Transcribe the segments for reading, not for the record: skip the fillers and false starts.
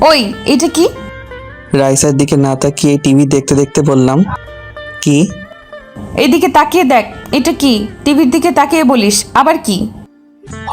ওই, এটা কি? রাইসার দিকে না তাকিয়ে টিভি দেখতে দেখতে বললাম, কি? এদিকে তাকিয়ে দেখ। এটা কি? টিভির দিকে তাকিয়ে বলিস আবার কি?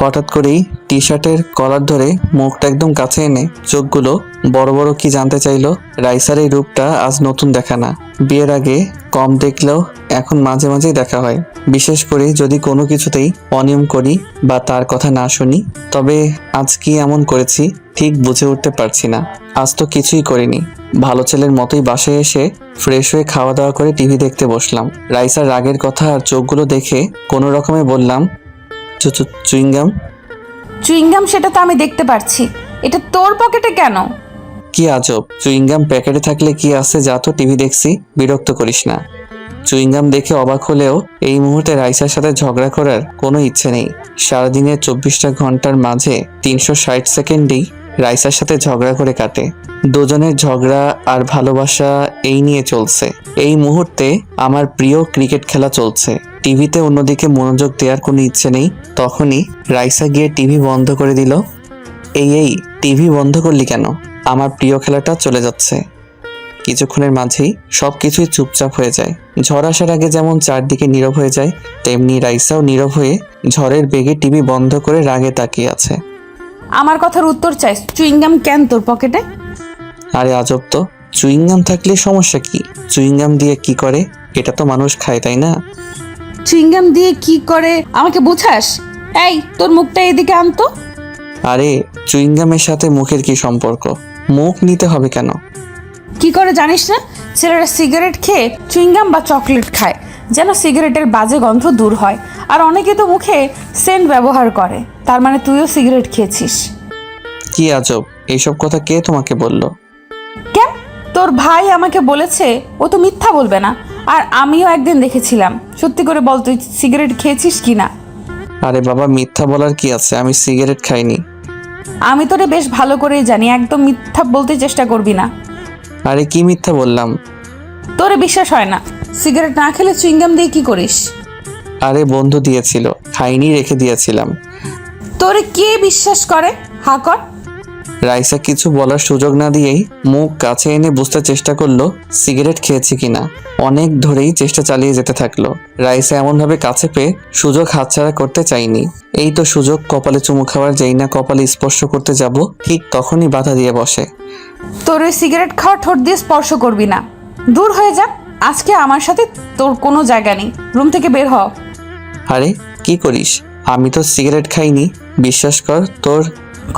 হঠাৎ করেই টি শার্টের কলার ধরে মুখটা একদম কাছে এনে চোখগুলো বড় বড় কি জানতে চাইলো। রাইসার এই রূপটা আজ নতুন দেখা না, বিয়ের আগে কম দেখলেও এখন মাঝে মাঝেই দেখা হয়। বিশেষ করে যদি কোনো কিছুতেই অনিয়ম করি বা তার কথা না শুনি। তবে আজ কি এমন করেছি ঠিক বুঝে উঠতে পারছি না। আজ তো কিছুই করিনি, ভালো ছেলের মতোই বাসায় এসে ফ্রেশ হয়ে খাওয়া দাওয়া করে টিভি দেখতে বসলাম। রাইসার রাগের কথা আর চোখগুলো দেখে কোনো রকমে বললাম, চুইংগাম। চুইংগাম? সেটা তো আমি দেখতে পারছি। এটা তোর পকেটে কেন? কি আজব, চুইংগাম প্যাকেটে থাকলে কি আছে, যা তো টিভি দেখছি, বিরক্ত করিস না। চুইংগাম দেখে অবাক হলেও এই মুহূর্তে রাইসার সাথে ঝগড়া করার কোনো ইচ্ছে নেই। সারাদিনের 24টা ঘন্টার মাঝে 360 সেকেন্ডেই রাইসার সাথে ঝগড়া করে কাটে। দুজনের ঝগড়া আর ভালোবাসা এই নিয়ে চলছে। এই মুহূর্তে আমার প্রিয় ক্রিকেট খেলা চলছে, টিভিতে অন্যদিকে মনোযোগ দেওয়ার কোনো ইচ্ছে নেই। তখনই রাইসা গিয়ে টিভি বন্ধ করে দিল। এই টিভি বন্ধ করলি কেন? আমার প্রিয় খেলাটা চলে যাচ্ছে। কিছুক্ষণের মাঝেই সবকিছুই চুপচাপ হয়ে যায়। ঝড় আসার আগে যেমন চারদিকে নীরব হয়ে যায়, তেমনি রাইসাও নীরব হয়ে ঝড়ের বেগে টিভি বন্ধ করে রাগে তাকিয়ে আছে। আমার কথার উত্তর চাই, চুইংগাম কেন তোর পকেটে? আরে আজব তো, চুইংগাম থাকলে সমস্যা কি? চুইংগাম দিয়ে কি করে? এটা তো মানুষ খায়, তাই না? চুইংগাম দিয়ে কি করে আমাকে বুঝাস? এই, তোর মুখটা এদিকে আনতো। আরে চুইংগামের সাথে মুখের কি সম্পর্ক? মুখ নিতে হবে কেন? কি করে জানিস না? ছেলেরা সিগারেট খেয়ে চুইংগাম বা চকলেট খায় যেন সিগারেটের বাজে গন্ধ দূর হয়। আর অনেকে তো মুখে সেন্ট ব্যবহার করে। তার মানে তুইও সিগারেট খেয়েছিস? কি আজব, এইসব কথা কে তোমাকে বলল? কেন? তোর ভাই আমাকে বলেছে। ও তো মিথ্যা বলবে না। আর আমিও একদিন দেখেছিলাম। সত্যি করে বল, তুই সিগারেট খেয়েছিস কি না? আরে বাবা, মিথ্যা বলার কি আছে, আমি সিগারেট খাইনি। আমি তোরে বেশ ভালো করেই জানি, একদম মিথ্যা বলতে চেষ্টা করবি না। আরে কি মিথ্যা বললাম? তোরে বিশ্বাস হয় না? সিগারেট না খেলে চুইংগাম দিয়ে কি করিস? আরে বন্ধু দিয়েছিল, খাইনি, রেখে দিয়েছিলাম। তোরে কে বিশ্বাস করে? হা কর। রাইসা কিছু বলার সুযোগ না দিয়েই মুখ কাছে এনে বুঝতে চেষ্টা করলো সিগারেট খেয়েছি কিনা। অনেক ধরেই চেষ্টা চালিয়ে যেতে থাকলো। রাইসা এমনভাবে কাছে পেয়ে সুযোগ হাতছাড়া করতে চাইনি। এই তো সুযোগ, কপালে চুমু খাওয়ার, যেই না কপালে স্পর্শ করতে যাব ঠিক তখনই বাধা দিয়ে বসে। তোর ওই সিগারেট খাওয়া ঠোঁট দিয়ে স্পর্শ করবি না। দূর হয়ে যা। আজকে আমার সাথে তোর কোনো জায়গা নেই। রুম থেকে বের হ। আরে কি করিস? আমি তো সিগারেট খাইনি, বিশ্বাস কর। তোর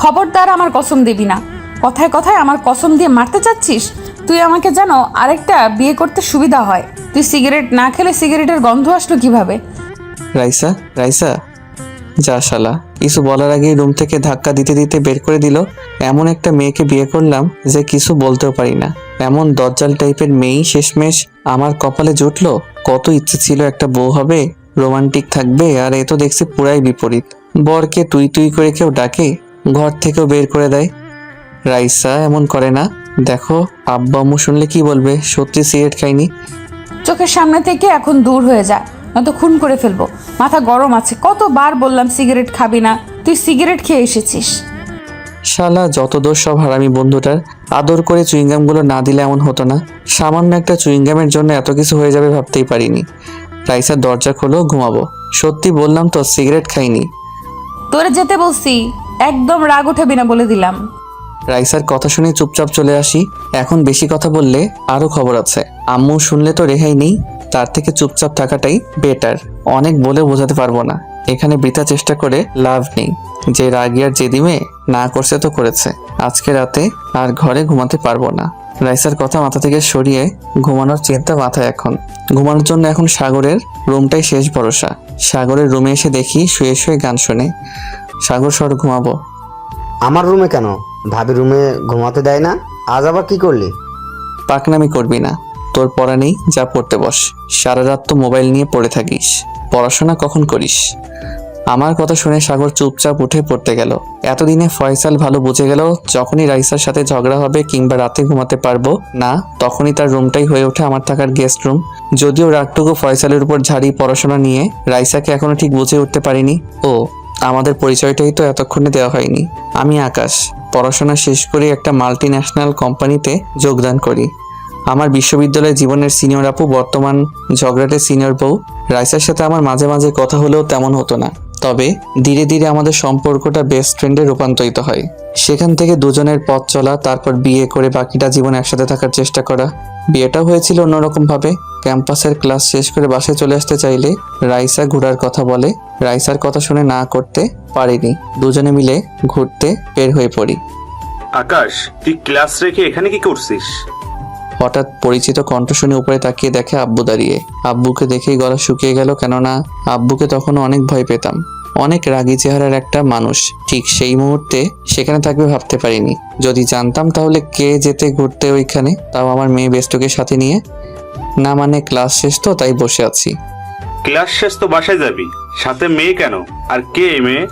খবরদার আমার কসম দিবি না। কথায় কথায় আমার কসম দিয়ে মারতে চাচ্ছিস? তুই আমাকে জানো আরেকটা বিয়ে করতে সুবিধা হয়। তুই সিগারেট না খেলে সিগারেটের গন্ধ আসলো কিভাবে? রাইসা, রাইসা, যা শালা। কিছু বলার আগেই রুম থেকে ধাক্কা দিতে দিতে বের করে দিল। এমন একটা মেয়েকে বিয়ে করলাম যে কিছু বলতেও পারি না। এমন দজ্জাল টাইপের মেয়েই শেষমেশ আমার কপালে জুটলো। কত ইচ্ছে ছিল একটা বউ হবে, রোমান্টিক থাকবে, আর এ তো দেখছি পুরাই বিপরীত। বরকে তুই তুই করে কেউ ডাকে, ঘর থেকেও বের করে দেয়। রাইসা এমন করে না। দেখো, আব্বা আম্মু শুনলে কি বলবে? সত্যি সিগারেট খাইনি। চোখের সামনে থেকে এখন দূর হয়ে যা, নয়তো খুন করে ফেলবো। মাথা গরম আছে। কতবার বললাম সিগারেট খাবি না, তুই সিগারেট খেয়ে এসেছিস। শালা যত দোষ সব হারামি বন্ধুটার। আদর করে চুইংগামগুলো না দিলে এমন হতো না। সামান্য একটা চুইংগামের জন্য এত কিছু হয়ে যাবে ভাবতেই পারিনি। রাইসার দরজা খোলো, ঘুমাবো। সত্যি বললাম তো, সিগারেট খাইনি। তোরে যেতে বলছি, একদম রাগ উঠাবি না বলে দিলাম। রাইসার কথা শুনে চুপচাপ চলে আসি। এখন বেশি কথা বললে আরো খবর আছে। আম্মু শুনলে তো রেহাই নেই। তার থেকে চুপচাপ থাকাটাই বেটার। অনেক বলে বোঝাতে পারবো না, এখানে বৃথা চেষ্টা করে লাভ নেই। যে রাগী আর জেদি মেয়ে না করছে তো করেছে। আজকে রাতে আর ঘরে ঘুমাতে পারবো না। রাইসার কথা মাথা থেকে সরিয়ে ঘুমানোর চিন্তা মাথায় এখন। ঘুমানোর জন্য এখন সাগরের রুমটাই শেষ ভরসা। সাগরের রুমে এসে দেখি শুয়ে শুয়ে গান শুনে। সাগর, সর, ঘুমাবো। আমার রুমে কেন? ভাবি রুমে ঘুমাতে দেয় না? আজ আবার কি করলি? পাকনামি করবি না। তোর পড়া নেই, যা পড়তে বস। সারা রাত তো মোবাইল নিয়ে পড়ে থাকিস, পড়াশোনা কখন করিস? আমার কথা শুনে সাগর চুপচাপ উঠে পড়তে গেল। এতদিনে ফয়সাল ভালো বুঝে গেল, যখনই রাইসার সাথে ঝগড়া হবে কিংবা রাতে ঘুমাতে পারবো না, তখনই তার রুমটাই হয়ে ওঠে আমার থাকার গেস্ট রুম। যদিও রাগটুকু ফয়সালের উপর ঝাড়ি পড়াশোনা নিয়ে, রাইসাকে এখনো ঠিক বুঝে উঠতে পারিনি। ও, আমাদের পরিচয়টাই তো এতক্ষণে দেওয়া হয়নি। আমি আকাশ, পড়াশোনা শেষ করে একটা মাল্টি ন্যাশনাল কোম্পানিতে যোগদান করি। আমার বিশ্ববিদ্যালয় জীবনের সিনিয়র আপু বর্তমান ঝগড়াটে সিনিয়র বউ। রাইসার সাথে আমার মাঝে মাঝে কথা হলেও তেমন হতো না, তবে ধীরে ধীরে আমাদের সম্পর্কটা বেস্ট ফ্রেন্ডে রূপান্তরিত হয়। সেখান থেকে দুজনের পথ চলা, তারপর বিয়ে করে বাকিটা জীবন একসাথে থাকার চেষ্টা করা। বিয়েটাও হয়েছিল অন্যরকম ভাবে। ক্যাম্পাসের ক্লাস শেষ করে বাসায় চলে আসতে চাইলে রাইসা ঘোরার কথা বলে। রাইসার কথা শুনে না করতে পারিনি, দুজনে মিলে ঘুরতে বের হয়ে পড়ি। আকাশ, তুই ক্লাস রেখে এখানে কি করছিস? হঠাৎ পরিচিত কণ্ঠ শুনে উপরে তাকিয়ে দেখে আব্বু দাঁড়িয়ে। আব্বুকে দেখেই গলা শুকিয়ে গেল, কেননা আব্বুকে তখন অনেক ভয় পেতাম। অনেক রাগী চেহারার একটা মানুষ, ঠিক সেই মুহূর্তে সেখানে থাকবে ভাবতে পারিনি। যদি জানতাম তাহলে কে যেতে ঘুরতে ওইখানে, তাও আমার মেয়ে বেস্টকে সাথে নিয়ে। না মানে ক্লাস শেষ তো তাই বসে আছি। ক্লাস শেষ তো বাসায় যাবি, সাথে মেয়ে কেন? আর কে এই মেয়ে?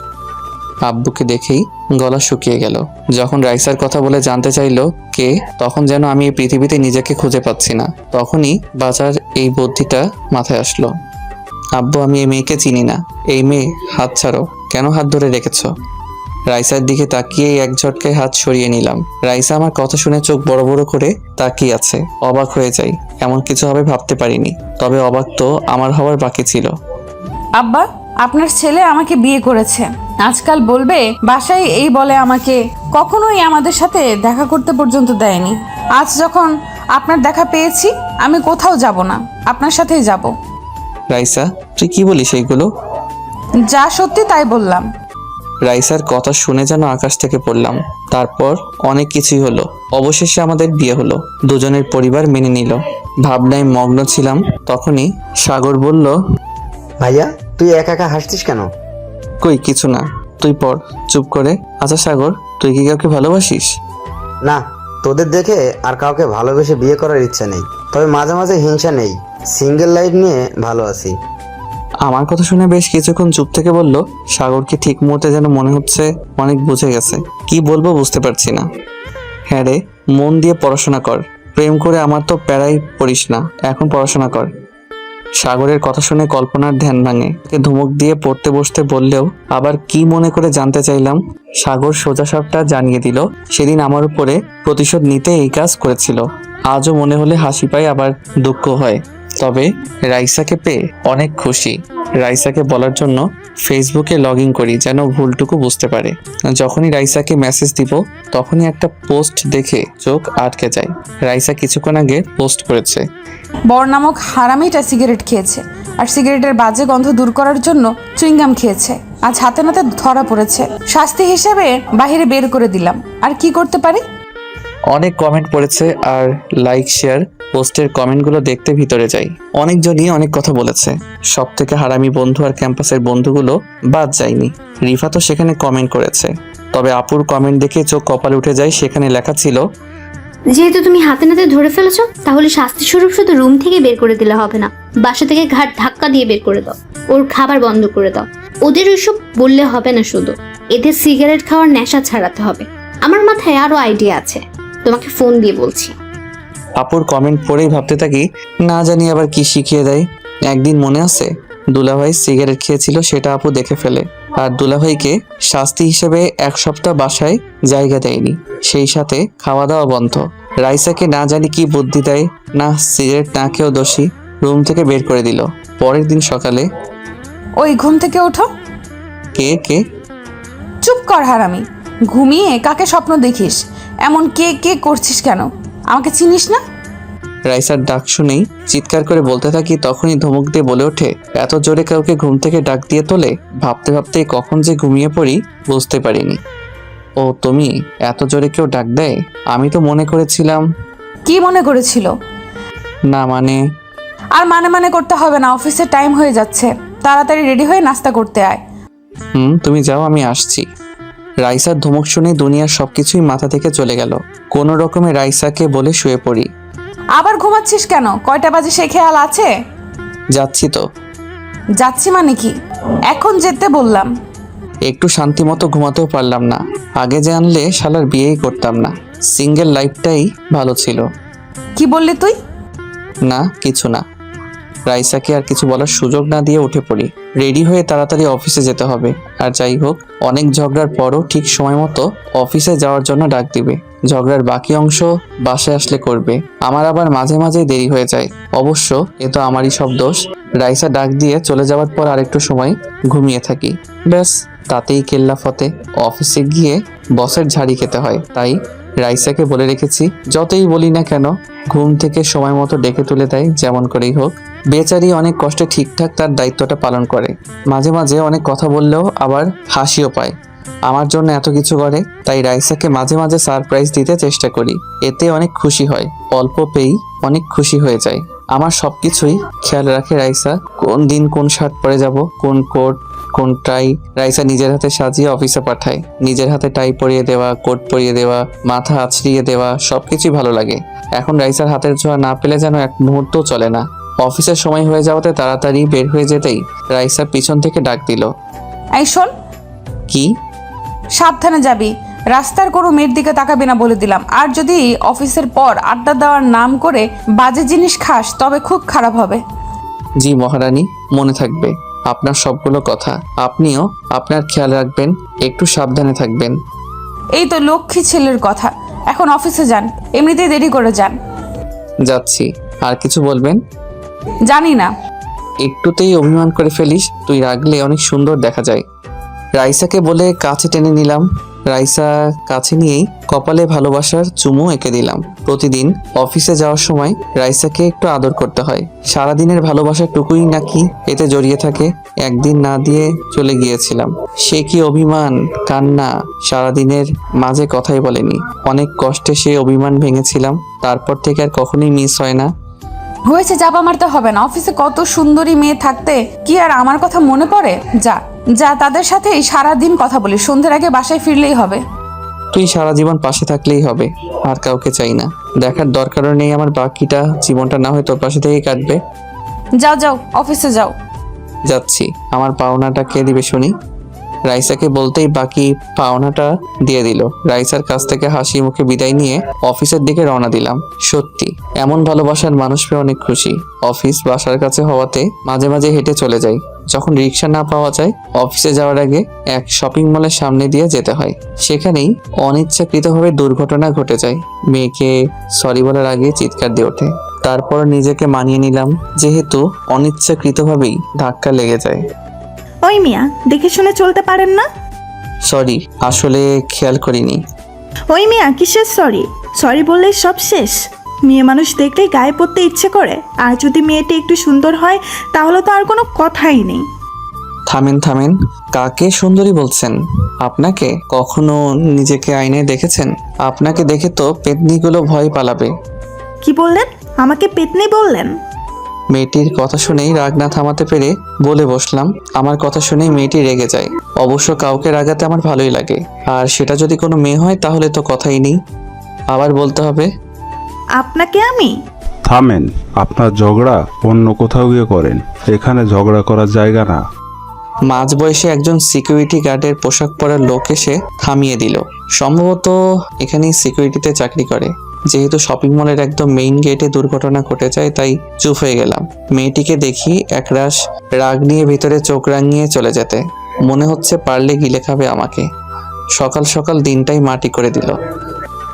আব্বুকে দেখেই গলা শুকিয়ে গেল। যখন রাইসার কথা বলে জানতে চাইলো কে, তখন যেন আমি এই পৃথিবীতে নিজেকে খুঁজে পাচ্ছি না। তখনই বাজার এই বুদ্ধিটা মাথায় আসলো। আব্বু, আমি এই মেয়েকে চিনি না। এই মেয়ে, হাত ছাড়ো। কেন হাত ধরে রেখেছো? রাইসার দিকে তাকিয়েই এক ঝটকায় হাত সরিয়ে নিলাম। রাইসা আমার কথা শুনে চোখ বড় বড় করে তাকিয়ে আছে। অবাক হয়ে যাই, এমন কিছু হবে ভাবতে পারিনি। তবে অবাক তো আমার হওয়ার বাকি ছিল। আব্বা, আপনার ছেলে আমাকে বিয়ে করেছে। আজকাল বলবে বাসায় এই বলে আমাকে, কখনোই আমাদের সাথে দেখা করতে পর্যন্ত দেয়নি। আজ যখন আপনার দেখা পেয়েছি, আমি কোথাও যাব না, আপনার সাথেই যাব। রাইসা, তুই কি বলিস এইগুলো? যা সত্যি তাই বললাম। রাইসার কথা শুনে যেন আকাশ থেকে পড়লাম। তারপর অনেক কিছুই হলো। অবশেষে আমাদের বিয়ে হলো। দুজনের পরিবার মেনে নিল। ভাবনায় মগ্ন ছিলাম, তখনই সাগর বলল, ভাইয়া, তুই একা একা হাসছিস কেন? কই কিছু না, তুই পড় চুপ করে। আচ্ছা সাগর, তুই কি কাউকে ভালোবাসিস? না, তোদের দেখে আর কাউকে ভালোবেসে বিয়ে করার ইচ্ছা নেই, তবে মাঝে মাঝে হিংসা নেই। সিঙ্গেল লাইফ নিয়ে ভালো আছি। আমার কথা শুনে বেশ কিছুক্ষণ চুপ থেকে বলল, সাগরকে ঠিক মুহূর্তে যেন মনে হচ্ছে অনেক বুঝে গেছে। কি বলবো বুঝতে পারছি না। হ্যাঁ রে, মন দিয়ে পড়াশোনা কর। প্রেম করে আমার তো প্যারাই পড়িস না, এখন পড়াশোনা কর। সাগরের কথা শুনে কল্পনার ধ্যান ভাঙে। ওকে ধমক দিয়ে পড়তে বসতে বললেও আবার কি মনে করে জানতে চাইলাম। সাগর সোজাসাপটা জানিয়ে দিল সেদিন আমার উপরে প্রতিশোধ নিতে এই কাজ করেছিল। আজও মনে হলে হাসি পায়, আবার দুঃখ হয়। তবে রাইসাকে পেয়ে অনেক খুশি। রাইসাকে বলার জন্য ফেসবুকে লগ ইন করি যেন ভুলটুকু বুঝতে পারে। যখনই রাইসাকে মেসেজ দিব তখনই একটা পোস্ট দেখে চোখ আটকে যায়। রাইসা কিছুক্ষণ আগে পোস্ট করেছে, বর নামক হারামিটা সিগারেট খেয়েছে, আর সিগারেটের বাজে গন্ধ দূর করার জন্য চুইংগাম খেয়েছে। আজ হাতে নাতে ধরা পড়েছে। শাস্তি হিসেবে বাইরে বের করে দিলাম। আর কি করতে পারি? অনেক কমেন্ট পড়েছে আর লাইক শেয়ার পোস্টের কমেন্টগুলো দেখতে ভিতরে যাই। অনেকজনই অনেক কথা বলেছে। সব থেকে হারামি বন্ধু আর ক্যাম্পাসের বন্ধুগুলো বাদ যায়নি। রিফা তো সেখানে কমেন্ট করেছে। তবে আপুর কমেন্ট দেখে চোখ কপালে উঠে যায়। সেখানে লেখা ছিল, যেহেতু তুমি হাতে নাতে ধরে ফেলেছো, তাহলে শাস্তি স্বরূপ শুধু রুম থেকে বের করে দিলে হবে না, বাসা থেকে ঘাট ধাক্কা দিয়ে বের করে দাও, ওর খাবার বন্ধ করে দাও। ওদের ওইসব বললে হবে না, শুধু এদের সিগারেট খাওয়ার নেশা ছাড়াতে হবে। আমার মাথায় আরো আইডিয়া আছে, তোমাকে ফোন দিয়ে বলছি। আপুর কমেন্ট পড়েই ভাবতে থাকি, না জানি আবার কি শিখিয়ে দেয়। একদিন মনে আছে, দুলাভাই সিগারেট খেয়েছিল, সেটা আপু দেখে ফেলে। আর দুলাভাইকে শাস্তি হিসেবে এক সপ্তাহ বাসায় জায়গা দেয়নি, সেই সাথে খাওয়া দাওয়া বন্ধ। রাইসাকে না জানি কি বুদ্ধি দেয়, না সিগারেট না খেয়েও দোষী, রুম থেকে বের করে দিল। পরের দিন সকালে, ওই ঘুম থেকে ওঠো। কে কে? চুপ কর হারামি। ঘুমিয়ে কাকে স্বপ্ন দেখিস? এমন কে কে করছিস কেন? আমাকে চিনিস না? রাইসার ডাক শুনেই চিৎকার করে বলতে থাকি, তখনই ধমক দিয়ে বলে ওঠে, এত জোরে কাউকে ঘুম থেকে ডাক দিয়ে তোলে? ভাবতে ভাবতে কখন যে ঘুমিয়ে পড়ি বুঝতে পারিনি। ও তুমি, এত জোরে কেউ ডাক দেয়? আমি তো মনে করেছিলাম। কি মনে করেছিল? না মানে। আর মানে মানে করতে হবে না, অফিসের টাইম হয়ে যাচ্ছে। তাড়াতাড়ি রেডি হয়ে নাস্তা করতে আয়। তুমি যাও, আমি আসছি। রাইসার ধমক শুনে দুনিয়ার সবকিছুই মাথা থেকে চলে গেল। কোনো রকমে রাইসাকে বলে শুয়ে পড়ি। আবার ঘুমাচ্ছিস কেন? কয়টা বাজে সে খেয়াল আছে? যাচ্ছি তো। যাচ্ছি মানে কি? এখন যেতে বললাম। একটু শান্তি মতো ঘুমাতেও পারলাম না। আগে জানলে শালার বিয়েই করতাম না। সিঙ্গেল লাইফটাই ভালো ছিল। কি বললি তুই? না কিছু না। রাইসাকে আর কিছু বলার সুযোগ না দিয়ে উঠে পড়ি। রেডি হয়ে তাড়াতাড়ি অফিসে যেতে হবে। আর যাই হোক, অনেক ঝগড়ার পরও ঠিক সময় মতো অফিসে যাওয়ার জন্য ডাক দিবে। ঝগড়ার বাকি অংশ বাসায় আসলে করবে। আমার আবার মাঝে মাঝেই দেরি হয়ে যায়। অবশ্য এ তো আমারই সব দোষ। রাইসা ডাক দিয়ে চলে যাওয়ার পর আরেকটু সময় ঘুমিয়ে থাকি। ব্যাস, তাতেই কেল্লা ফতে। অফিসে গিয়ে বসের ঝাড়ি খেতে হয়, তাই রাইসাকে বলে রেখেছি যতই বলি না কেন ঘুম থেকে সময় মতো ডেকে তুলে দেয়, যেমন করেই হোক। বেচারি অনেক কষ্টে ঠিকঠাক তার দায়িত্বটা পালন করে। মাঝে মাঝে অনেক কথা বললেও আবার হাসিও পায়। আমার জন্য এত কিছু করে, তাই রাইসাকে মাঝে মাঝে সারপ্রাইজ দিতে চেষ্টা করি। এতে অনেক খুশি হয়, অল্প পেয়েই অনেক খুশি হয়ে যায়। আমার সবকিছুই খেয়াল রাখে রাইসা। কোন দিন কোন শার্ট পরে যাব, কোন কোট, কোন টাই রাইসা নিজের হাতে সাজিয়ে অফিসে পাঠায়। নিজের হাতে টাই পরিয়ে দেওয়া, কোট পরিয়ে দেওয়া, মাথা আছড়িয়ে দেওয়া সবকিছুই ভালো লাগে। এখন রাইসার হাতের ছোঁয়া না পেলে যেন এক মুহূর্তও চলে না। অফিসের সময় হয়ে যাওয়াতে তাড়াতাড়ি বের হয়ে যেতেই রাইসা পিছন থেকে ডাক দিল। এই শোন, কি? সাবধানে যাবি, রাস্তার কোনো মেয়ের দিকে তাকাবি না বলে দিলাম। আর যদি অফিসের পর আড্ডা দেওয়ার নাম করে বাজে জিনিস খাস তবে খুব খারাপ হবে। জি মহারানী, মনে থাকবে আপনার সবগুলো কথা। আপনিও আপনার খেয়াল রাখবেন, একটু সাবধানে থাকবেন। এই তো লক্ষ্মী ছেলের কথা। এখন অফিসে যান, এমনিতেই দেরি করে যান। যাচ্ছি। আর কিছু বলবেন? জানি না। একটুতেই অভিমান করে ফেলিস, তুই রাগলে অনেক সুন্দর দেখা যায়। রাইসাকে বলে কাছে টেনে নিলাম। রাইসা কাছে নিয়েই কপালে ভালোবাসার চুমু এঁকে দিলাম। প্রতিদিন অফিসে যাওয়ার সময় রাইসাকে একটু আদর করতে হয়। সারাদিনের ভালোবাসাটুকুই নাকি এতে জড়িয়ে থাকে। একদিন না দিয়ে চলে গিয়েছিলাম। সে কি অভিমান, কান্না, সারাদিনের মাঝে কথাই বলেনি। অনেক কষ্টে সে অভিমান ভেঙেছিলাম। তারপর থেকে আর কখনোই মিস হয় না। হয়েছে, চাপা মারতে হবে না। অফিসে কত সুন্দরী মেয়ে থাকতে কি আর আমার কথা মনে পড়ে? যা যা, তাদের সাথেই সারাদিন কথা বলি, সন্ধ্যের আগে বাসায় ফিরলেই হবে। তুই সারা জীবন পাশে থাকলেই হবে, আর কাউকে চাই না। দেখার দরকারও নেই আমার বাকিটা জীবনটা না হয় তোর পাশে থেকেই কাটবে। যাও যাও, অফিসে যাও। যাচ্ছি। আমার পাওনাটা কে দিবে শুনি? রাইসাকে বলতেই বাকি পাওনাটা দিয়ে দিল। রাইসার কাছ থেকে হাসি মুখে বিদায় নিয়ে অফিসের দিকে রওনা দিলাম। সত্যি এমন ভালোবাসার মানুষ পেয়ে অনেক খুশি। অফিস বাসার কাছে হওয়াতে মাঝে মাঝে হেঁটে চলে যাই। যখন রিক্সা না পাওয়া যায়, অফিসে যাওয়ার আগে এক শপিং মলের সামনে দিয়ে যেতে হয়। সেখানেই অনিচ্ছাকৃতভাবে দুর্ঘটনা ঘটে যায়। মেয়েকে সরি বলার আগে চিৎকার দিয়ে ওঠে। তারপর নিজেকে মানিয়ে নিলাম, যেহেতু অনিচ্ছাকৃতভাবেই ধাক্কা লেগে যায়। ওই মিয়া, দেখে শুনে চলতে পারেন না? সরি, আসলে খেয়াল করিনি। ওই মিয়া, কিসের সরি? সরি বললেই সব শেষ? মেয়ে মানুষ দেখলেই গায়ে পড়তে ইচ্ছে করে। আর যদি মেয়েটি একটু সুন্দর হয় তাহলে তো আর কোনো কথাই নেই। থামেন থামেন, কাকে সুন্দরী বলছেন? আপনাকে? কখনো নিজেকে আয়নায় দেখেছেন? আপনাকে দেখে তো পেতনিগুলো ভয় পালাবে। কি বললেন? আমাকে পেতনি বললেন? মেয়েটির কথা শুনেই রাগ না থামাতে পেরে বলে বসলাম। আমার কথা শুনেই মেয়েটি রেগে যায়। অবশ্য কাউকে রাগাতে আমার ভালোই লাগে, আর সেটা যদি কোনো মেয়ে হয় তাহলে তো কথাই নেই। আবার বলতে হবে? আপনাকে আমি? থামেন, আপনার ঝগড়া অন্য কোথাও গিয়ে করেন, এখানে ঝগড়া করার জায়গা না। মাঝবয়সী একজন সিকিউরিটি গার্ডের পোশাক পরা লোক এসে থামিয়ে দিল। সম্ভবত এখানেই সিকিউরিটিতে চাকরি করে। যেহেতু শপিং মলের একদম মেইন গেটে দুর্ঘটনা ঘটে যায়, তাই চুপ হয়ে গেলাম। মেয়েটিকে দেখি একরাশ রাগ নিয়ে ভিতরে চোখ রাঙিয়ে চলে যেতে। মনে হচ্ছে পারলে গিলে খাবে আমাকে। সকাল সকাল দিনটাই মাটি করে দিল।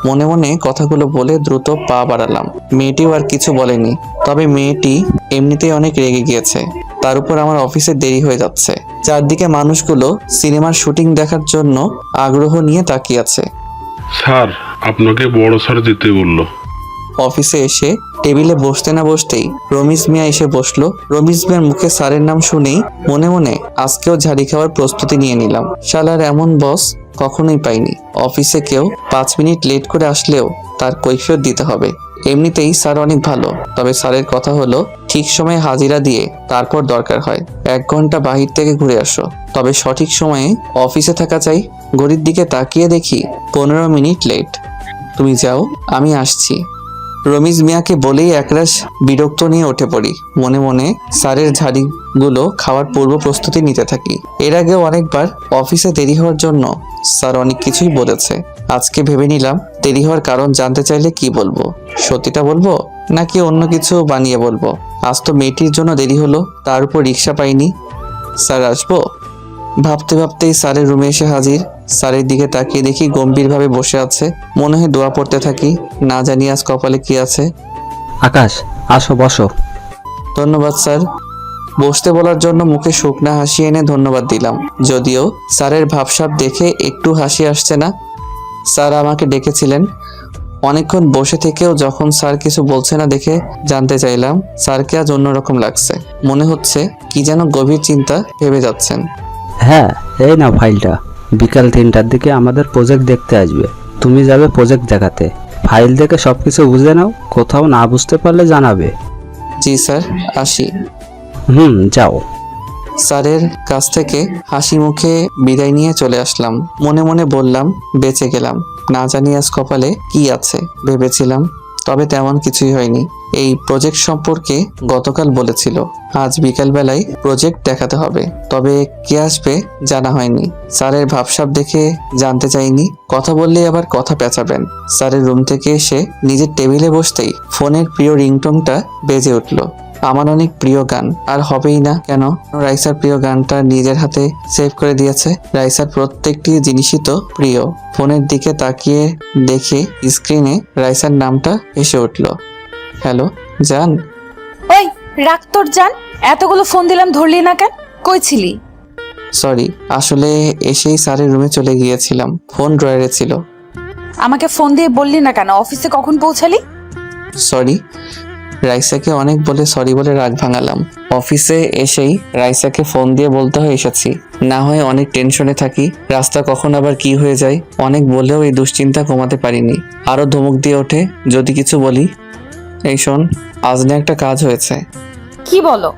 মনে মনে কথাগুলো বলে দ্রুত পা বাড়ালাম। মেয়েটিও আর কিছু বলেনি, তবে মেয়েটি এমনিতেই অনেক রেগে গিয়েছে। তার উপর আমার অফিসে দেরি হয়ে যাচ্ছে। চারদিকে মানুষগুলো সিনেমার শুটিং দেখার জন্য আগ্রহ নিয়ে তাকিয়ে আছে। স্যার, আপনাকে বড় স্যার যেতে বললো। অফিসে এসে টেবিলে বসতে না বসতেই রমিজ মিয়া এসে বসলো। রমিজ মিয়ার মুখে স্যারের নাম শুনেই মনে মনে আজকেও ঝাড়ি খাওয়ার প্রস্তুতি নিয়ে নিলাম। শালার এমন বস কখনোই পাইনি। অফিসে কেউ 5 মিনিট লেট করে আসলেও তার কৈফিয়ত দিতে হবে। এমনিতেই স্যার অনেক ভালো, তবে স্যারের কথা হলো ঠিক সময়ে হাজিরা দিয়ে তারপর দরকার হয় 1 ঘন্টা বাহির থেকে ঘুরে আসো, তবে সঠিক সময়ে অফিসে থাকা চাই। ঘড়ির দিকে তাকিয়ে দেখি 15 মিনিট লেট। তুমি যাও, আমি আসছি। রমিজ মিয়াকে বলেই একরাশ বিরক্ত নিয়ে উঠে পড়ি। মনে মনে স্যারের ঝাড়িগুলো খাওয়ার পূর্ব প্রস্তুতি নিতে থাকি। এর আগেও অনেকবার অফিসে দেরি হওয়ার জন্য স্যার অনেক কিছুই বলেছে। আজকে ভেবে নিলাম দেরি হওয়ার কারণ জানতে চাইলে কি বলবো, সত্যিটা বলবো নাকি অন্য কিছু বানিয়ে বলবো? আজ তো মেয়েটির জন্য দেরি হলো, তার উপর রিক্সা পাইনি। স্যার আসবো? ভাবতে ভাবতেই স্যারের রুমে এসে হাজির। স্যারের দিকে তাকিয়ে দেখি গম্ভীরভাবে বসে আছে। মনে হয় দোয়া পড়তে থাকি, না জানি আজ কপালে কি আছে। আকাশ, আসো বসো। ধন্যবাদ স্যার। বসতে বলার জন্য মুখে শুকনা হাসি এনে ধন্যবাদ দিলাম, যদিও স্যারের ভাবসাব দেখে একটু হাসি আসছে না। স্যার আমাকে ডেকেছিলেন। অনেকক্ষণ বসে থেকেও যখন স্যার কিছু বলছে না দেখে জানতে চাইলাম স্যারকে আজ অন্যরকম লাগছে। মনে হচ্ছে কি যেন গভীর চিন্তা ভেবে যাচ্ছেন। হ্যাঁ, এই নাও ফাইলটা। বিকাল 3টার দিকে আমাদের প্রজেক্ট দেখতে আসবে। তুমি যাবে প্রজেক্ট দেখাতে। ফাইল দেখে সব কিছু বুঝে নাও, কোথাও না বুঝতে পারলে জানাবে। জি স্যার, আসি। যাও। স্যারের কাছ থেকে হাসি মুখে বিদায় নিয়ে চলে আসলাম। মনে মনে বললাম বেঁচে গেলাম, না জানি আজ কপালে কি আছে। ভেবেছিলাম, তবে তেমন কিছুই হয়নি। এই প্রজেক্ট সম্পর্কে গতকাল বলেছিল আজ বিকালবেলায় প্রজেক্ট দেখাতে হবে, তবে কে আসবে জানা হয়নি। স্যারের ভাবসাব দেখে জানতে চাইনি, কথা বললেই আবার কথা পেঁচাবেন। স্যারের রুম থেকে এসে নিজের টেবিলে বসতেই ফোনের প্রিয় রিংটোনটা বেজে উঠল। আমার অনেক প্রিয় গান, আর হবেই না কেন? রাইসার প্রিয় গানটা নিজের হাতে সেভ করে দিয়েছে। রাইসার প্রত্যেকটি জিনিসই তো প্রিয়। ফোনের দিকে তাকিয়ে দেখে স্ক্রিনে রাইসার নামটা এসে উঠল। হ্যালো জান। ওই রাখ তোর জান, এতগুলো ফোন দিলাম ধরলি না কেন? কই ছিলি? সরি, আসলে এসেই স্যারের রুমে চলে গিয়েছিলাম, ফোন ড্রয়ারে ছিল। আমাকে ফোন দিয়ে বললি না কেন? অফিসে কখন পৌঁছালি? সরি, রাইসাকে অনেক বলে সরি বলে রাগ ভাঙালাম। অফিসে এসেই রাইসাকে ফোন দিয়ে বলতে হয় এসেছি, না হয় অনেক টেনশনে থাকি। রাস্তা কখন আবার কি হয়ে যায় অনেক বলেও এই দুশ্চিন্তা কমাতে পারিনি। আরো ধমক দিয়ে ওঠে যদি কিছু বলি। এই শোন, আজ না একটা কাজ হয়েছে। কি বলো?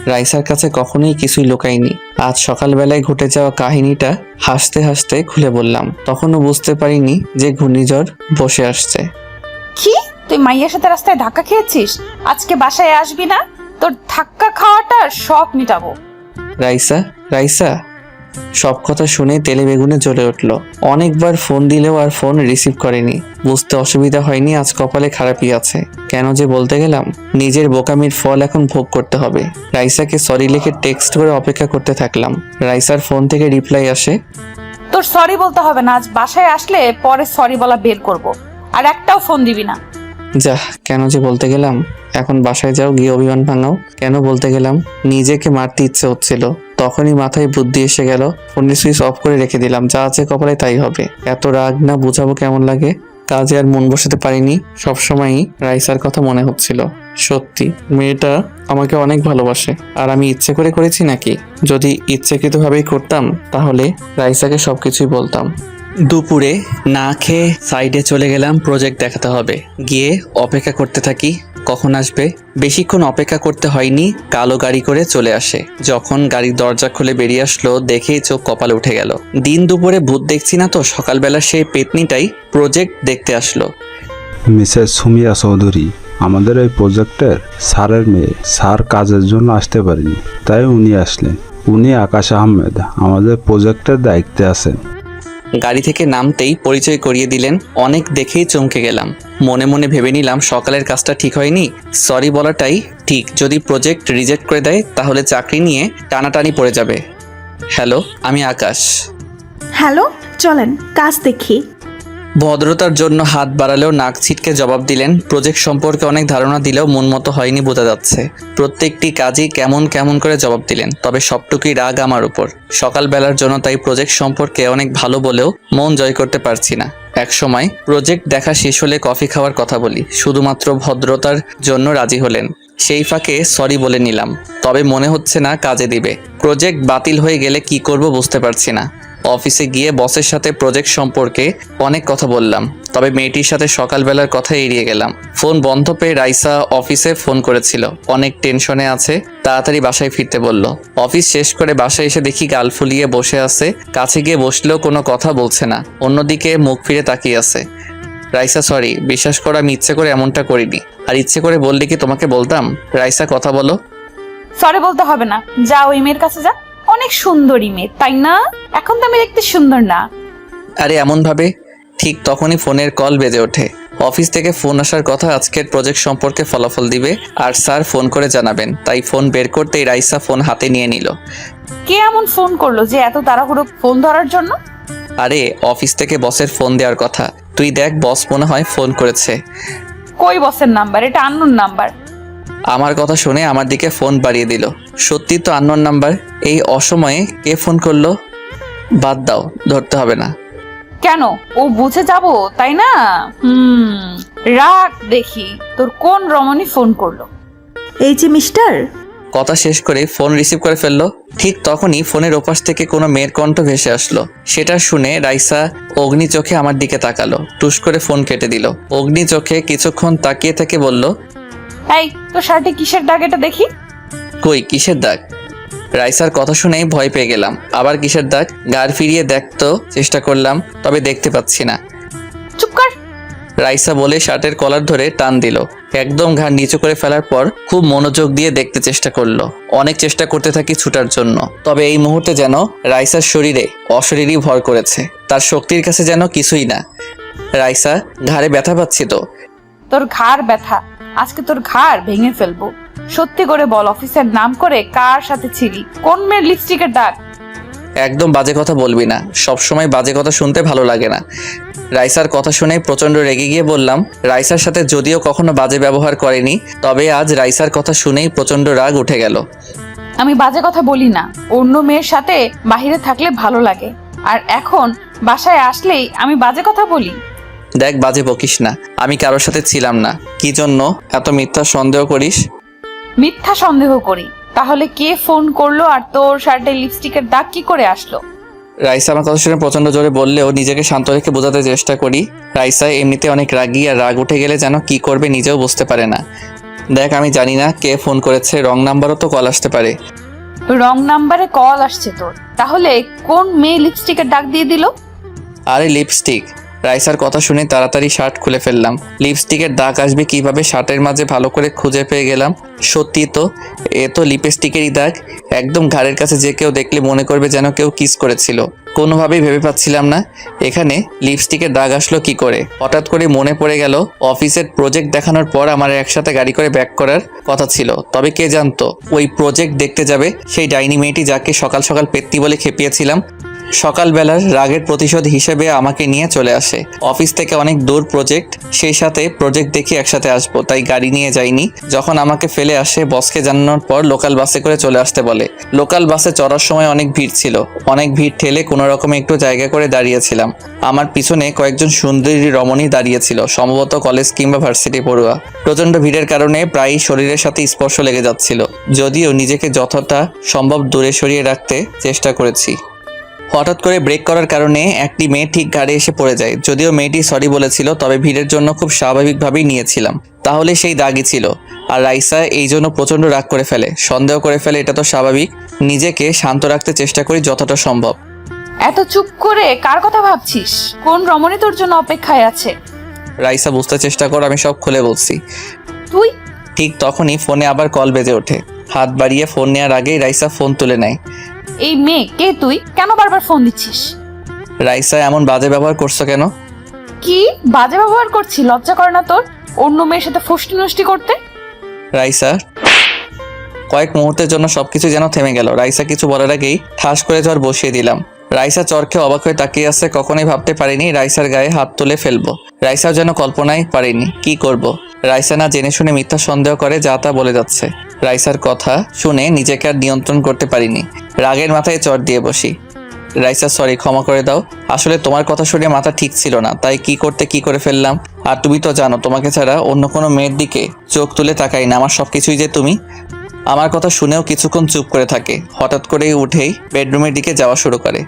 রাইসার কাছে কখনোই কিছুই লুকাইনি। আজ সকালবেলায় ঘটে যাওয়া কাহিনীটা হাসতে হাসতে খুলে বললাম। তখনও বুঝতে পারিনি যে ঘূর্ণিঝড় বসে আসছে। কি তুই মাইয়ার সাথে রাস্তায় ধাক্কা খেয়েছিস? আজকে বাসায় আসবি না? তোর ধাক্কা খাওয়াটা সব মিটাবো। রাইসা, রাইসা, সব কথা শুনে তেলে বেগুনে জ্বলে উঠল। অনেকবার ফোন দিলেও আর ফোন রিসিভ করেনি। বুঝতে অসুবিধা হয়নি আজ কপালে খারাপই আছে। কেন যে বলতে গেলাম, নিজের বোকামির ফল এখন ভোগ করতে হবে। রাইসাকে সরি লিখে টেক্সট করে অপেক্ষা করতে থাকলাম। রাইসার ফোন থেকে রিপ্লাই আসে, তোর সরি বলতে হবে না, আজ বাসায় আসলে পরে সরি বলা বের করব। আর একটাও ফোন দিবি না। যা, কেন যে বলতে গেলাম। এখন বাসায় যাও, গিয়ে অভিমান ভাঙাও। কেন বলতে গেলাম, নিজেকে মারতে ইচ্ছে হচ্ছিল। তখনই মাথায় বুদ্ধি এসে গেল, ফোনের সুইচ অফ করে রেখে দিলাম। যা আছে কপালে তাই হবে। এত রাগ না বুঝাবো কেমন লাগে। কাজে আর মন বসাতে পারিনি। সবসময়ই রাইসার কথা মনে হচ্ছিল। সত্যি মেয়েটা আমাকে অনেক ভালোবাসে। আর আমি ইচ্ছে করে করেছি নাকি? যদি ইচ্ছাকৃতভাবেই করতাম তাহলে রাইসাকে সবকিছুই বলতাম। দুপুরে না খেয়ে সাইডে চলে গেলাম, প্রজেক্ট দেখাতে হবে। গিয়ে অপেক্ষা করতে থাকি কখন আসবে। বেশিক্ষণ অপেক্ষা করতে হয়নি, কালো গাড়ি করে চলে আসে। যখন গাড়ির দরজা খুলে বেরিয়ে আসলো দেখেই চোখ কপালে উঠে গেল। দিন দুপুরে ভূত দেখছি না তো, সকালবেলা সেই পেতনিটাই প্রজেক্ট দেখতে আসলো। মিসেস সুমিয়া চৌধুরী, আমাদের এই প্রজেক্টের স্যারের মেয়ে। স্যার কাজের জন্য আসতে পারেনি, তাই উনি আসলেন। উনি আকাশ আহমেদ, আমাদের প্রজেক্টের দায়িত্বে আছেন। গাড়ি থেকে নামতেই পরিচয় করিয়ে দিলেন। অনেক দেখেই চমকে গেলাম। মনে মনে ভেবে নিলাম সকালের কাজটা ঠিক হয়নি, সরি বলাটাই ঠিক। যদি প্রজেক্ট রিজেক্ট করে দেয় তাহলে চাকরি নিয়ে টানাটানি পড়ে যাবে। হ্যালো, আমি আকাশ। হ্যালো, চলেন কাজ দেখি। ভদ্রতার জন্য হাত বাড়ালেও নাক ছিটকে জবাব দিলেন। প্রজেক্ট সম্পর্কে অনেক ধারণা দিলেও মন মতো হয়নি বোঝা যাচ্ছে। প্রত্যেকটি কাজই কেমন কেমন করে জবাব দিলেন, তবে সবটুকুই রাগ আমার উপর। সকালবেলার জন্য তাই প্রজেক্ট সম্পর্কে অনেক ভালো বলেও মন জয় করতে পারছি না। এক সময় প্রজেক্ট দেখা শেষ হলে কফি খাওয়ার কথা বলি, শুধুমাত্র ভদ্রতার জন্য রাজি হলেন। সেই ফাঁকে সরি বলে নিলাম, তবে মনে হচ্ছে না কাজে দিবে। প্রজেক্ট বাতিল হয়ে গেলে কি করব বুঝতে পারছি না। অফিসে গিয়ে বসের সাথে প্রজেক্ট সম্পর্কে অনেক কথা বললাম, তবে মেয়েটির সাথে সকালবেলার কথা এড়িয়ে গেলাম। ফোন বন্ধ পেয়ে রাইসা অফিসে ফোন করেছিল, অনেক টেনশনে আছে, তাড়াতাড়ি বাসায় ফিরতে বলল। অফিস শেষ করে বাসায় এসে দেখি গাল ফুলিয়ে বসে আছে। কাছে গিয়ে বসলেও কোনো কথা বলছে না, অন্যদিকে মুখ ফিরে তাকিয়ে আছে। রাইসা সরি, বিশ্বাস করো আমি ইচ্ছে করে এমনটা করিনি। আর ইচ্ছে করে বললে কি তোমাকে বলতাম? রাইসা কথা বলো। সরি বলতে হবে না, যা ওই মেয়ের কাছে যা। অনেক সুন্দরী মেয়ে, তাই না? এখন তো আমি দেখতে সুন্দর না। আরে এমন ভাবে। ঠিক তখনই ফোনের কল বেজে ওঠে। অফিস থেকে ফোন আসার কথা আজকের প্রজেক্ট সম্পর্কে ফলাফল দিবে আর স্যার ফোন করে জানাবেন, তাই ফোন বের করতেই রাইসা ফোন হাতে নিয়ে নিল। কে এমন ফোন করলো যে এত তাড়াহুড়ো ফোন ধরার জন্য? আরে অফিস থেকে বসের ফোন দেওয়ার কথা, তুই দেখ বস মনে হয় ফোন করেছে। কই বসের নাম্বার? এটা আননোন নাম্বার। আমার কথা শুনে আমার দিকে ফোন বাড়িয়ে দিল। সত্যি তো আননোন নাম্বার, এই অসময়ে কে ফোন করলো? বাদ দাও, ধরতে হবে না। কেন, ও বুঝে যাব তাই না? রাখ দেখি তোর কোন রমণী ফোন করলো। এই যে মিস্টার। কথা শেষ করে ফোন রিসিভ করে ফেললো। ঠিক তখনই ফোনের ওপাশ থেকে কোনো মেয়ের কণ্ঠ ভেসে আসলো। সেটা শুনে রাইসা অগ্নি চোখে আমার দিকে তাকালো, টুস করে ফোন কেটে দিল। অগ্নি চোখে কিছুক্ষণ তাকিয়ে থেকে বলল, এই তোর শার্টে কিসের দাগ এটা দেখি? কই কিসের দাগ? রাইসার কথা শুনেই ভয় পেয়ে গেলাম। আবার কিসের দাগ? গাড় ফিরিয়ে দেখতো চেষ্টা করলাম, তবে দেখতে পাচ্ছি না। চুপ কর। রাইসা বলে শার্টের কলার ধরে টান দিল। একদম ঘাড় নিচু করে ফেলার পর খুব মনোযোগ দিয়ে দেখতে চেষ্টা করলো। অনেক চেষ্টা করতে থাকি ছুটার জন্য, তবে এই মুহূর্তে যেন রাইসার শরীরে অশরীরই ভর করেছে, তার শক্তির কাছে যেন কিছুই না। রাইসা, ঘাড়ে ব্যথা পাচ্ছি তো। তোর ঘাড় ব্যথা? আজকে তোর ঘাড় ভেঙে ফেলবো। সত্যি করে বল, অফিসের নাম করে কার সাথে ছিলি? কোন মেয়ের লিপস্টিকের দাগ? একদম বাজে কথা বলবি না, সবসময় বাজে কথা শুনতে ভালো লাগে না। রাইসার কথা শুনে প্রচন্ড রেগে গিয়ে বললাম, রাইসার সাথে যদিও কখনো বাজে ব্যবহার করেনি, তবে আজ রাইসার কথা শুনেই প্রচন্ড রাগ উঠে গেল। আমি বাজে কথা বলি না, অন্য মেয়ের সাথে বাইরে থাকলে ভালো লাগে, আর এখন বাসায় আসলেই আমি বাজে কথা বলি? দেখ বাজে বকিস না, আমি কারোর সাথে ছিলাম না। কি জন্য এত মিথ্যা সন্দেহ করিস? মিথ্যা সন্দেহ করি? তাহলে কে ফোন করলো আর তোর শার্টে লিপস্টিকের দাগ কি করে আসলো? রাইসা আমার কথা শুনে প্রচন্ড জোরে বললেও নিজেকে শান্ত রেখে বোঝাতে চেষ্টা করি। রাইসা এমনিতে অনেক রাগী, আর রাগ উঠে গেলে যেন কি করবে নিজেও বুঝতে পারে না। দেখ আমি জানি না কে ফোন করেছে, রং নাম্বারও তো কল আসতে পারে। রং নাম্বারে কল আসছে তোর? তাহলে কোন মেয়ে লিপস্টিকের দাগ দিয়ে দিল? আরে লিপস্টিক। রাইসার কথা শুনে তাড়াতাড়ি শার্ট খুলে ফেললাম। লিপস্টিকের দাগ আসবে কিভাবে শার্টের মাঝে ভালো করে খুঁজে পেয়ে গেলাম। সত্যি তো, এ তো লিপস্টিকেরই দাগ। একদম ঘাড়ের কাছে যে কেউ দেখলে মনে করবে যেন কেউ কিস করেছিল। কোনোভাবেই ভেবে পাচ্ছিলাম না এখানে লিপস্টিকের দাগ আসলো কি করে। হঠাৎ করে মনে পড়ে গেল অফিসের প্রজেক্ট দেখানোর পর আমার একসাথে গাড়ি করে ব্যাক করার কথা ছিল। তবে কে জানতো ওই প্রজেক্ট দেখতে যাবে সেই ডাইনি মেয়েটি, যাকে সকাল সকাল পেত্তি বলে খেপিয়েছিলাম। সকালবেলার রাগের প্রতিশোধ হিসেবে আমাকে নিয়ে চলে আসে। অফিস থেকে অনেক দূর প্রজেক্ট, সেই সাথে প্রজেক্ট দেখি একসাথে আসবো, তাই গাড়ি নিয়ে যাইনি। যখন আমাকে ফেলে আসে বসকে জানানোর পর লোকাল বাসে করে চলে আসতে বলে। লোকাল বাসে চড়ার সময় অনেক ভিড় ছিল, অনেক ভিড় ঠেলে কোনো রকমে একটু জায়গা করে দাঁড়িয়েছিলাম। আমার পিছনে কয়েকজন সুন্দরী রমণী দাঁড়িয়েছিল, সম্ভবত কলেজ কিংবা ভার্সিটি পড়ুয়া। প্রচণ্ড ভিড়ের কারণে প্রায়ই শরীরের সাথে স্পর্শ লেগে যাচ্ছিল, যদিও নিজেকে যতটা সম্ভব দূরে সরিয়ে রাখতে চেষ্টা করেছি। হঠাৎ করে ব্রেক করার কারণে একটি মেয়ে ঠিক ঘাড়ে এসে পড়ে যায়। যদিও মেয়েটি সরি বলেছিল, তবে ভিড়ের জন্য খুব স্বাভাবিকভাবেই নিয়েছিলাম। তাহলে সেই দাগই ছিল। আর রাইসা এই জন্য প্রচণ্ড রাগ করে ফেলে, সন্দেহ করে ফেলে, এটা তো স্বাভাবিক। নিজেকে শান্ত রাখতে চেষ্টা করি যতটা সম্ভব। এত চুপ করে কার কথা ভাবছিস? কোন রমণী তোর জন্য অপেক্ষায় আছে? রাইসা বুঝতে চেষ্টা কর, আমি সব খুলে বলছি। তুই? ঠিক তখনই ফোনে আবার কল বেজে ওঠে। হাত বাড়িয়ে ফোন নেওয়ার আগেই রাইসা ফোন তুলে নেয়। এই মেয়ে কে? তুই কেন বারবার ফোন দিচ্ছিস? রাইসা এমন বাজে ব্যবহার করছো কেন? কি বাজে ব্যবহার করছি? লজ্জা করে না তোর অন্য মেয়ের সাথে ফষ্টি নষ্টি করতে? রাইসা কয়েক মুহূর্তের জন্য সবকিছু যেন থেমে গেল। রাইসা কিছু বলার আগেই ঠাস করে জ্বর বসিয়ে দিলাম। রাইসা চরকে অবাক হয়ে তাকিয়ে আছে। কখনোই ভাবতে পারিনি রাইসার গায়ে হাত তুলে ফেলবো। রাইসাও যেন কল্পনাই পারিনি কি করব। রাইসা না জেনে শুনে মিথ্যা সন্দেহ করে যা তা বলে যাচ্ছে। রাইসার কথা শুনে নিজেকে আর নিয়ন্ত্রণ করতে পারিনি, রাগের মাথায় চর দিয়ে বসি। রাইসা সরি, ক্ষমা করে দাও। আসলে তোমার কথা শুনে মাথা ঠিক ছিল না, তাই কি করতে কি করে ফেললাম। আর তুমি তো জানো তোমাকে ছাড়া অন্য কোনো মেয়ের দিকে চোখ তুলে তাকাই না, আমার সবকিছুই যে তুমি। আমার কথা শুনেও কিছুক্ষণ চুপ করে থাকে। হঠাৎ করেই উঠেই বেডরুমের দিকে যাওয়া শুরু করে।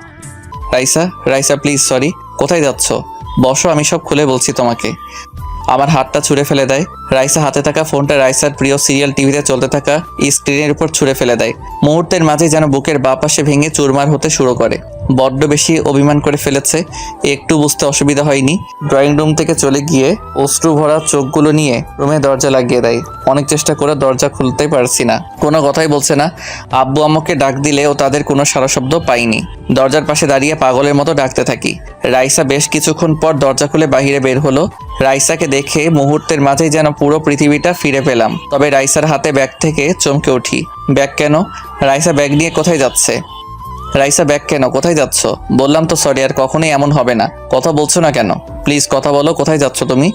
Raisa, Raisa please sorry. কোথায় যাচ্ছ? বসো, আমি সব খুলে বলছি তোমাকে। আমার হাতটা ছুঁড়ে ফেলে দেয়। রাইসা হাতে থাকা ফোনটা রাইসার প্রিয় সিরিয়াল টিভিতে চলতে থাকা স্ক্রিনের উপর ছুঁড়ে ফেলে দেয়। মুহূর্তের মাঝে যেন বুকের বাঁ পাশে ভেঙে চুরমার হতে শুরু করে। বড্ড বেশি অভিমান করে ফেলেছে, একটু বুঝতে অসুবিধা হয়নি। ড্রয়িং রুম থেকে চলে গিয়ে অশ্রু ভরা চোখগুলো নিয়ে রুমে দরজা লাগিয়ে দেয়। অনেক চেষ্টা করে দরজা খুলতে পারছি না, কোনো কথাই বলছে না। আব্বু আম্মুকে ডাক দিলেও তাদের কোনো সাড়া শব্দ পাইনি। দরজার পাশে দাঁড়িয়ে পাগলের মতো ডাকতে থাকি। রাইসা বেশ কিছুক্ষণ পর দরজা খুলে বাইরে বের হলো। রাইসাকে দেখে মুহূর্তের মাঝেই যেন পুরো পৃথিবীটা ফিরে পেলাম। তবে রাইসার হাতে ব্যাগ থেকে চমকে উঠি। ব্যাগ কেন? রাইসা ব্যাগ নিয়ে কোথায় যাচ্ছে? রাইসা ব্যাগ কেন, কোথায় যাচ্ছ? বললাম তো সরি, আর কখনোই এমন হবে না। কথা বলছো না কেন? প্লিজ কথা বলো, কোথায় যাচ্ছ তুমি?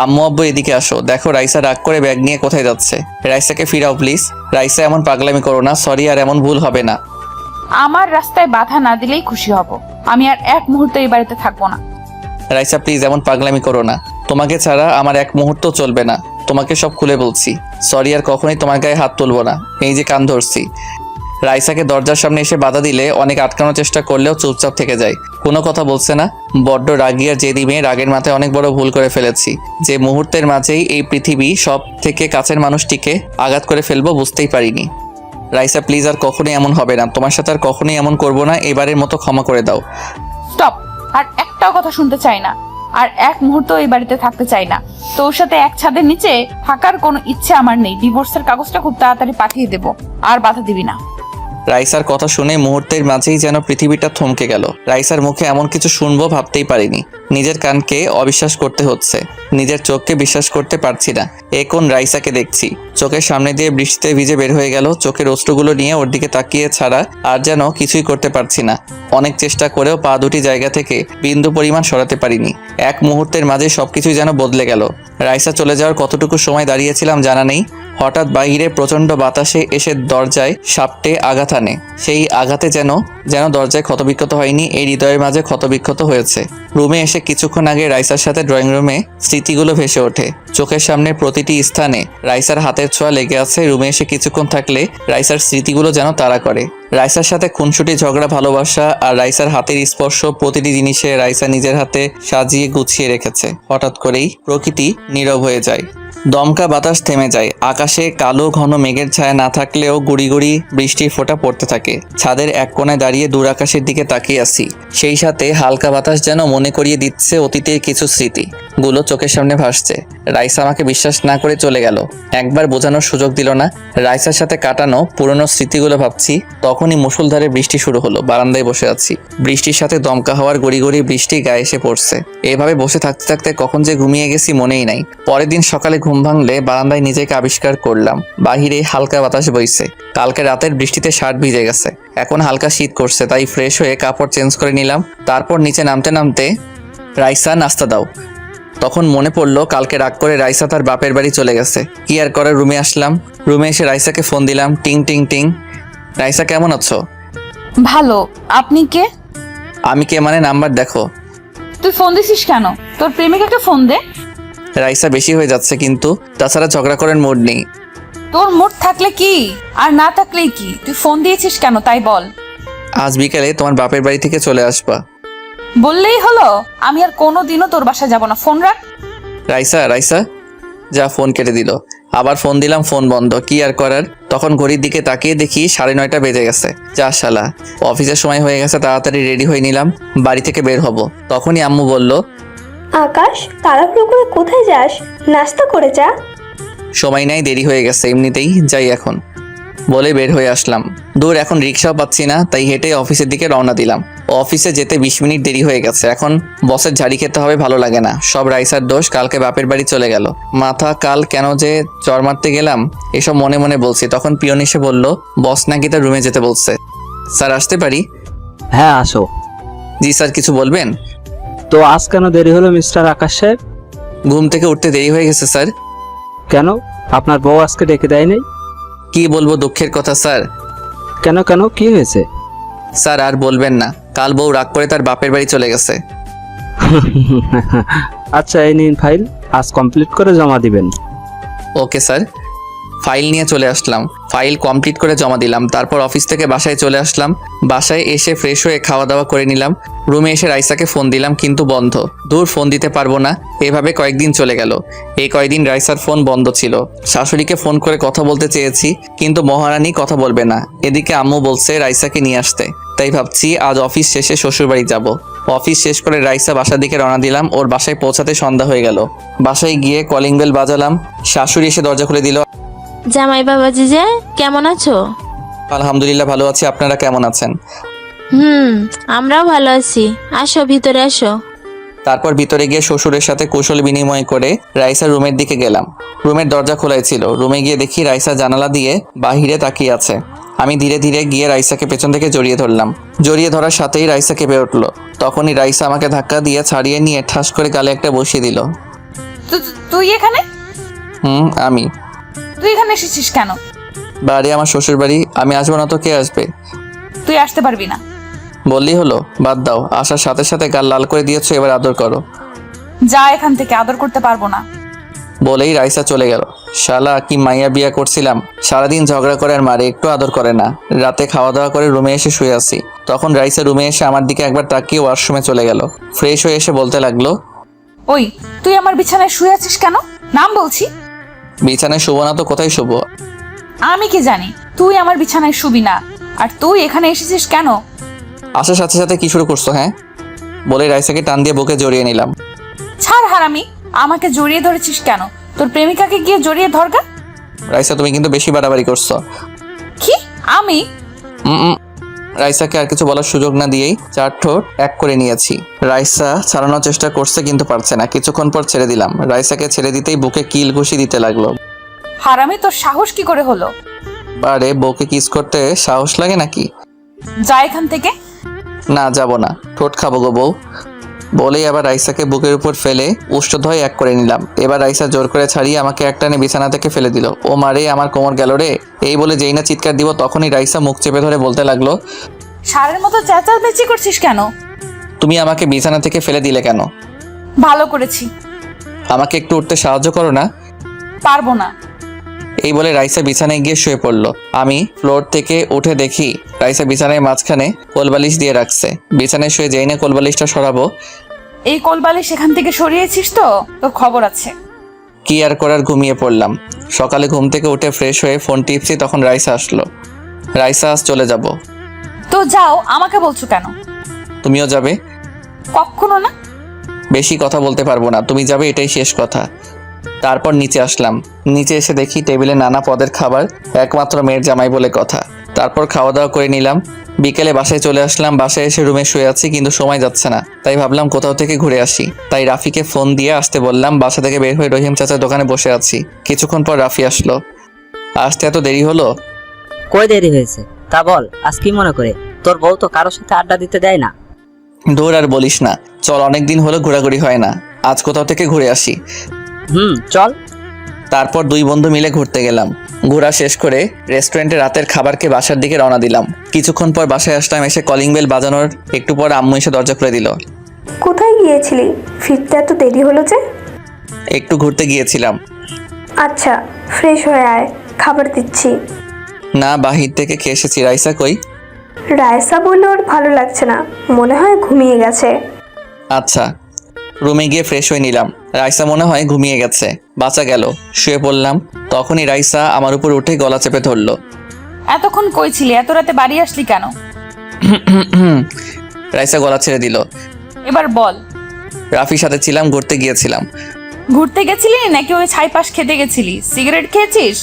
আম্মু আব্বু এদিকে আসো, দেখো রাইসা রাগ করে ব্যাগ নিয়ে কোথায় যাচ্ছে। রাইসাকে ফিরাও প্লিজ। রাইসা এমন পাগলামি করো না, সরি, আর এমন ভুল হবে না। আমার রাস্তায় বাধা না দিলেই খুশি হব। আমি আর এক মুহূর্ত এই বাড়িতে থাকবো না। রাইসা প্লিজ এমন পাগলামি করো না, তোমাকে ছাড়া আমার এক মুহূর্ত চলবে না। তোমাকে সব খুলে বলছি, সরি, আর কখনোই তোমার গায়ে হাত তুলবো না। এই যে কান ধরছি। রাইসাকে দরজার সামনে এসে বাধা দিলে অনেক আটকানোর চেষ্টা করলেও চুপচাপ থেকে যায়, কোনো কথা বলছে না। বড্ড রাগী আর জেদি মেয়ে, রাগের মাথায় অনেক বড় ভুল করে ফেলেছি। যে মুহূর্তের মাঝেই এই পৃথিবী সব থেকে কাছের মানুষটিকে আঘাত করে ফেলবো বুঝতেই পারিনি। রাইসা প্লিজ আর কখনোই এমন হবে না, তোমার সাথে আর কখনোই এমন করবো না। এবারের মতো ক্ষমা করে দাও। স্টপ। আর একটাও কথা শুনতে চাই না, আর এক মুহূর্ত এই বাড়িতে থাকতে চাই না। তোর সাথে এক ছাদের নিচে থাকার কোনো ইচ্ছে আমার নেই। ডিভোর্সের কাগজটা খুব তাড়াতাড়ি পাঠিয়ে দেবো, আর বাধা দিবি না। রাইসার কথা শুনে মুহূর্তের মাঝেই যেন পৃথিবীটা থমকে গেল। রাইসার মুখে এমন কিছু শুনবো ভাবতেই পারিনি। নিজের কানকে অবিশ্বাস করতে হচ্ছে, নিজের চোখকে বিশ্বাস করতে পারছি না। এ কোন রাইসাকে দেখছি? চোখের সামনে দিয়ে বৃষ্টিতে ভিজে বের হয়ে গেল। চোখের অশ্রুগুলো নিয়ে ওর দিকে তাকিয়ে ছাড়া আর যেন কিছুই করতে পারছি না। অনেক চেষ্টা করেও পা দুটি জায়গা থেকে বিন্দু পরিমাণ সরাতে পারিনি। এক মুহূর্তের মাঝে সবকিছুই যেন বদলে গেল। রাইসা চলে যাওয়ার কতটুকু সময় দাঁড়িয়েছিলাম জানা নেই। হঠাৎ বাইরে প্রচণ্ড বাতাসে এসে দরজায় সাপটে আঘাত আনে। সেই আঘাতে যেন দরজায় ক্ষতবিক্ষত হয়নি, এই হৃদয়ের মাঝে ক্ষতবিক্ষত হয়েছে। রুমে এসে কিছুক্ষণ আগে রাইসার সাথে ড্রয়িং রুমে স্মৃতিগুলো ভেসে ওঠে। চোখের সামনে প্রতিটি স্থানে রাইসার হাতের ছোঁয়া লেগে আছে। রুমে এসে কিছুক্ষণ থাকলে রাইসার স্মৃতিগুলো যেন তাড়া করে। রাইসার সাথে খুনসুটি, ঝগড়া, ভালোবাসা আর রাইসার হাতের স্পর্শ, প্রতিটি জিনিসে রাইসা নিজের হাতে সাজিয়ে গুছিয়ে রেখেছে। হঠাৎ করেই প্রকৃতি নীরব হয়ে যায়। দমকা বাতাস থেমে যায়। আকাশে কালো ঘন মেঘের ছায়া না থাকলেও গুড়ি গুড়ি বৃষ্টির ফোঁটা পড়তে থাকে। ছাদের এক কোণায় দাঁড়িয়ে দূর আকাশের দিকে তাকিয়ে আছি। সেই সাথে হালকা বাতাস যেন মনে করিয়ে দিচ্ছে অতীতের কিছু স্মৃতিগুলো চোখের সামনে ভাসছে। রাইসা আমাকে বিশ্বাস না করে চলে গেল, একবার বোঝানোর সুযোগ দিল না। রাইসার সাথে কাটানো পুরনো স্মৃতিগুলো ভাবছি। তখনই মুষলধারে বৃষ্টি শুরু হলো। বারান্দায় বসে আছি, বৃষ্টির সাথে দমকা হওয়ার গড়ি গড়ি বৃষ্টি গায়ে এসে পড়ছে। এভাবে বসে থাকতে থাকতে কখন যে ঘুমিয়ে গেছি মনেই নাই। পরের দিন সকালে ঘুম ভাঙলে বারান্দায় নিজেকে আবিষ্কার করলাম। বাহিরে হালকা বাতাস বইছে। কালকে রাতের বৃষ্টিতে শার্ট ভিজে গেছে। এখন হালকা শীত করছে, তাই ফ্রেশ হয়ে কাপড় চেঞ্জ করে নিলাম। তারপর নিচে নামতে নামতে রাইসা নাস্তা দাও। তখন মনে পড়লো কালকে রাগ করে রাইসা তার বাপের বাড়ি চলে গেছে। কি আর করে রুমে আসলাম। রুমে এসে রাইসাকে ফোন দিলাম। টিং টিং টিং। রাইসা কেমন আছো? ভালো। আপনি কে? আমি কে মানে নাম্বার দেখো। তুই ফোন দিছিস কেন? তোর প্রেমিকাকে ফোন দে। রাইসা বেশি হয়ে যাচ্ছে কিন্তু, তাছাড়া ঝগড়া করার মুড নেই। তোর মুড থাকলে কি আর না থাকলেই কি, তুই ফোন দিয়েছিস কেন তাই বল। আজ বিকেলে তোমার বাপের বাড়ি থেকে চলে আসবা। বললেই হলো। আমি আর কোনোদিনও তোর বাসায় যাব না। ফোন রাখ। রাইসা যা, ফোন কেটে দিল। আবার ফোন দিলাম, ফোন বন্ধ। কি আর করার। তখন ঘড়ির দিকে তাকিয়ে দেখি 9:30 বেজে গেছে। যা শালা, অফিসের সময় হয়ে গেছে। তাড়াতাড়ি রেডি হয়ে নিলাম, বাড়ি থেকে বের হব। তখনই আম্মু বলল, আকাশ, তাড়াহুড়ো করে কোথায় যাস? নাস্তা করে যা। সময় নাই, দেরি হয়ে গেছে, এমনিতেই যাই এখন বলে বের হয়ে আসলাম। দূর এখন রিক্সাও পাচ্ছি না, তাই হেঁটে অফিসের দিকে রওনা দিলাম। অফিসে যেতে 20 মিনিট দেরি হয়ে গেছে। এখন বসের ঝাড়ি খেতে হবে, ভালো লাগে না। সব রাইসার দোষ। কালকে বাপের বাড়ি চলে গেল মাথা। কাল কেন যে চর মারতে গেলাম এসব মনে মনে বলছি। তখন পিয়ন এসে বলল বস নাকি তার রুমে যেতে বলছে। স্যার আসতে পারি? হ্যাঁ আসো। জি স্যার, কিছু বলবেন? তো আজ কেন দেরি হলো মিস্টার আকাশ সাহেব? ঘুম থেকে উঠতে দেরি হয়ে গেছে স্যার। কেন, আপনার বউ আজকে ডেকে দেয়নি? কি বলবো, দুঃখের কথা স্যার। কেন কেন, কি হয়েছে? স্যার আর বলবেন না, কাল বউ রাগ করে তার বাপের বাড়ি চলে গেছে। আচ্ছা এই নিন ফাইল, আজ কমপ্লিট করে জমা দিবেন। Okay sir. ফাইল নিয়ে চলে আসলাম। ফাইল কমপ্লিট করে জমা দিলাম। তারপর অফিস থেকে বাসায় চলে আসলাম। বাসায় এসে ফ্রেশ হয়ে খাওয়া দাওয়া করে নিলাম। রুমে এসে রাইসাকে ফোন দিলাম কিন্তু বন্ধ। দূর, ফোন দিতে পারবো না। এভাবে কয়েকদিন চলে গেল। এই কয়েকদিন রাইসার ফোন বন্ধ ছিল। শাশুড়িকে ফোন করে কথা বলতে চেয়েছি কিন্তু মহারানী কথা বলবে না। এদিকে আম্মু বলছে রাইসাকে নিয়ে আসতে। তাই ভাবছি আজ অফিস শেষে শ্বশুরবাড়ি যাব। অফিস শেষ করে রাইসা বাসার দিকে রওনা দিলাম। ওর বাসায় পৌঁছাতে সন্ধ্যা হয়ে গেল। বাসায় গিয়ে কলিং বেল বাজালাম। শাশুড়ি এসে দরজা খুলে দিল। জামাই বাবাজি যে কেমন আছো? আলহামদুলিল্লাহ ভালো আছি, আপনারা কেমন আছেন? আমরাও ভালো আছি, আসো ভিতরে আসো। তারপর ভিতরে গিয়ে শ্বশুরের সাথে কুশল বিনিময় করে রাইসার রুমের দিকে গেলাম। রুমের দরজা খোলাই ছিল। রুমে গিয়ে দেখি রাইসা জানালা দিয়ে বাহিরে তাকিয়ে আছে। আমি ধীরে ধীরে গিয়ে রাইসাকে পেছন থেকে জড়িয়ে ধরলাম। জড়িয়ে ধরার সাথেই রাইসা কেঁপে উঠলো। তখনই রাইসা আমাকে ধাক্কা দিয়ে ছাড়িয়ে নিয়ে ঠাস করে গালে একটা বসিয়ে দিল। তুই এখানে? আমি। তুই এখানে এসেছিস কেন? বাড়ি আমার শ্বশুর বাড়ি, আমি আসবো না তো কে আসবে? তুই আসতে পারবি না। বললেই হলো? বাদ দাও, আসার সাথে সাথে গাল লাল করে দিয়েছো, এবার আদর করো। যা এখান থেকে, আদর করতে পারবো না। বলেই রাইসা চলে গেল। শালা কি মাইয়া বিয়া করছিলাম, সারাদিন ঝগড়া করে আর মারে, একটু আদর করে না। রাতে খাওয়া দাওয়া করে রুমে এসে শুয়ে আছি। তখন রাইসা রুমে এসে আমার দিকে একবার তাকিয়ে ওয়াশরুমে চলে গেল। ফ্রেশ হয়ে এসে বলতে লাগলো, ওই তুই আমার বিছানায় শুয়ে আছিস কেন? নাম বলছি। বিছানায় শুবো না তো কোথায় শুবো? আমি কি জানি তুই আমার বিছানায় শুবি না। আর তুই এখানে এসেছিস কেন? আসার সাথে সাথে কি শুরু করছো হ্যাঁ? বলে রাইসাকে টান দিয়ে বুকে জড়িয়ে নিলাম। ছাড় হারামি, আমাকে জড়িয়ে ধরেছিস কেন? তোর প্রেমিকাকে গিয়ে জড়িয়ে ধরগা। রাইসা তুমি কিন্তু বেশি বাড়াবাড়ি করছো। কি? আমি? রাইসাকে আর কিছু বলার সুযোগ না দিয়েই চার ঠোঁট এক করে নিয়েছি। রাইসা ছাড়ানোর চেষ্টা করছে কিন্তু পারছে না। কিছুক্ষণ পর ছেড়ে দিলাম। রাইসাকে ছেড়ে দিতেই বুকে কিল ঘুষি দিতে লাগলো। হারামি, তোর সাহস কি করে হলো? আরে বউকে কিস করতে সাহস লাগে নাকি? যা এখান থেকে। না যাব না, ঠোঁট খাবো গো বউ। বলেই আবার রাইসাকে বুকের উপর ফেলে উষ্ঠধয় এক করে নিলাম। এবার রাইসা জোর করে ছাড়িয়ে আমাকে একটানে বিছানা থেকে ফেলে দিল। ও মারে, আমার কোমর গেল রে। এই বলে যেই না চিৎকার দিব তখনই রাইসা মুখ চেপে ধরে বলতে লাগলো, সারের মতো চেঁচামেচি করছিস কেন? তুমি আমাকে বিছানা থেকে ফেলে দিলে কেন? ভালো করেছি। আমাকে একটু উঠতে সাহায্য করো না। পারবো না। এই বলে রাইসা বিছানায় গিয়ে শুয়ে পড়লো। আমি ফ্লোর থেকে উঠে দেখি রাইসা বিছানায় মাঝখানে কোলবালিশ দিয়ে রাখছে। বিছানায় শুয়ে যেই না কোলবালিশটা সরাবো, এই কোলবালিশ এখান থেকে সরিয়েছিস তো তোর খবর আছে। কি আর করার, ঘুমিয়ে পড়লাম। সকালে ঘুম থেকে উঠে ফ্রেশ হয়ে ফোন টিপছি, তখন রাইসা আসলো। রাইসা আজ চলে যাব। তো যাও, আমাকে বলছো কেন? তুমিও যাবে? কখনো না। বেশি কথা বলতে পারবো না, তুমি যাবে এটাই শেষ কথা। তারপর নিচে আসলাম। নিচে এসে দেখি টেবিলে নানা পদের খাবার, একমাত্র মেয়ের জামাই বলে কথা। তারপর খাওয়া দাওয়া করে নিলাম। বিকেলে বাসায় চলে আসলাম। বাসায় এসে রুমে শুয়ে আছি কিন্তু সময় যাচ্ছে না। তাই ভাবলাম কোথাও থেকে ঘুরে আসি। তাই রাফিকে ফোন দিয়ে আসতে বললাম। বাসা থেকে বের হয়ে রহিম চাচার দোকানে বসে আছি। কিছুক্ষণ পর রাফি আসলো। আসতে এত দেরি হলো? কই দেরি হয়েছে তা বল, আজ কি মনে করে? তোর বউ তো কারোর সাথে আড্ডা দিতে দেয় না। দূর, আর বলিস না। চল, অনেকদিন হলো ঘোরাঘুরি হয় না, আজ কোথাও থেকে ঘুরে আসি। চল। তারপর দুই বন্ধু মিলে ঘুরতে গেলাম। ঘোরা শেষ করে রেস্টুরেন্টে রাতের খাবার খেয়ে বাসার দিকে রওনা দিলাম। কিছুক্ষণ পর বাসায় আসলাম। এসে কলিং বেল বাজানোর একটু পর আম্মু এসে দরজা খুলে দিল। কোথায় গিয়েছিলি? ফিরতে এত দেরি হলো যে? একটু ঘুরতে গিয়েছিলাম। আচ্ছা, ফ্রেশ হয়ে আয়, খাবার দিচ্ছি। না, বাহির থেকে খেয়ে এসেছি। রাইসা কই? রায়সা বললে ওর ভালো লাগছে না, মনে হয় ঘুমিয়ে গেছে। আচ্ছা। রুমে গিয়ে ফ্রেশ হয়ে নিলাম। রাইসা মনে হয় ঘুমিয়ে গেছে। বাঁচা গেল। শুয়ে পড়লাম। তখনই রাইসা আমার উপর উঠে গলা চেপে ধরলো। এতক্ষণ কই ছিলি? এত রাতে বাড়ি আসলি কেন? রাইসা গলা ছেড়ে দিল। এবার বল। রাফির সাথে ছিলাম, ঘুরতে গিয়েছিলাম। ঘুরতে গেছিলি নাকি ওই ছাই পাশ খেতে গেছিলি? সিগারেট খেয়েছিস?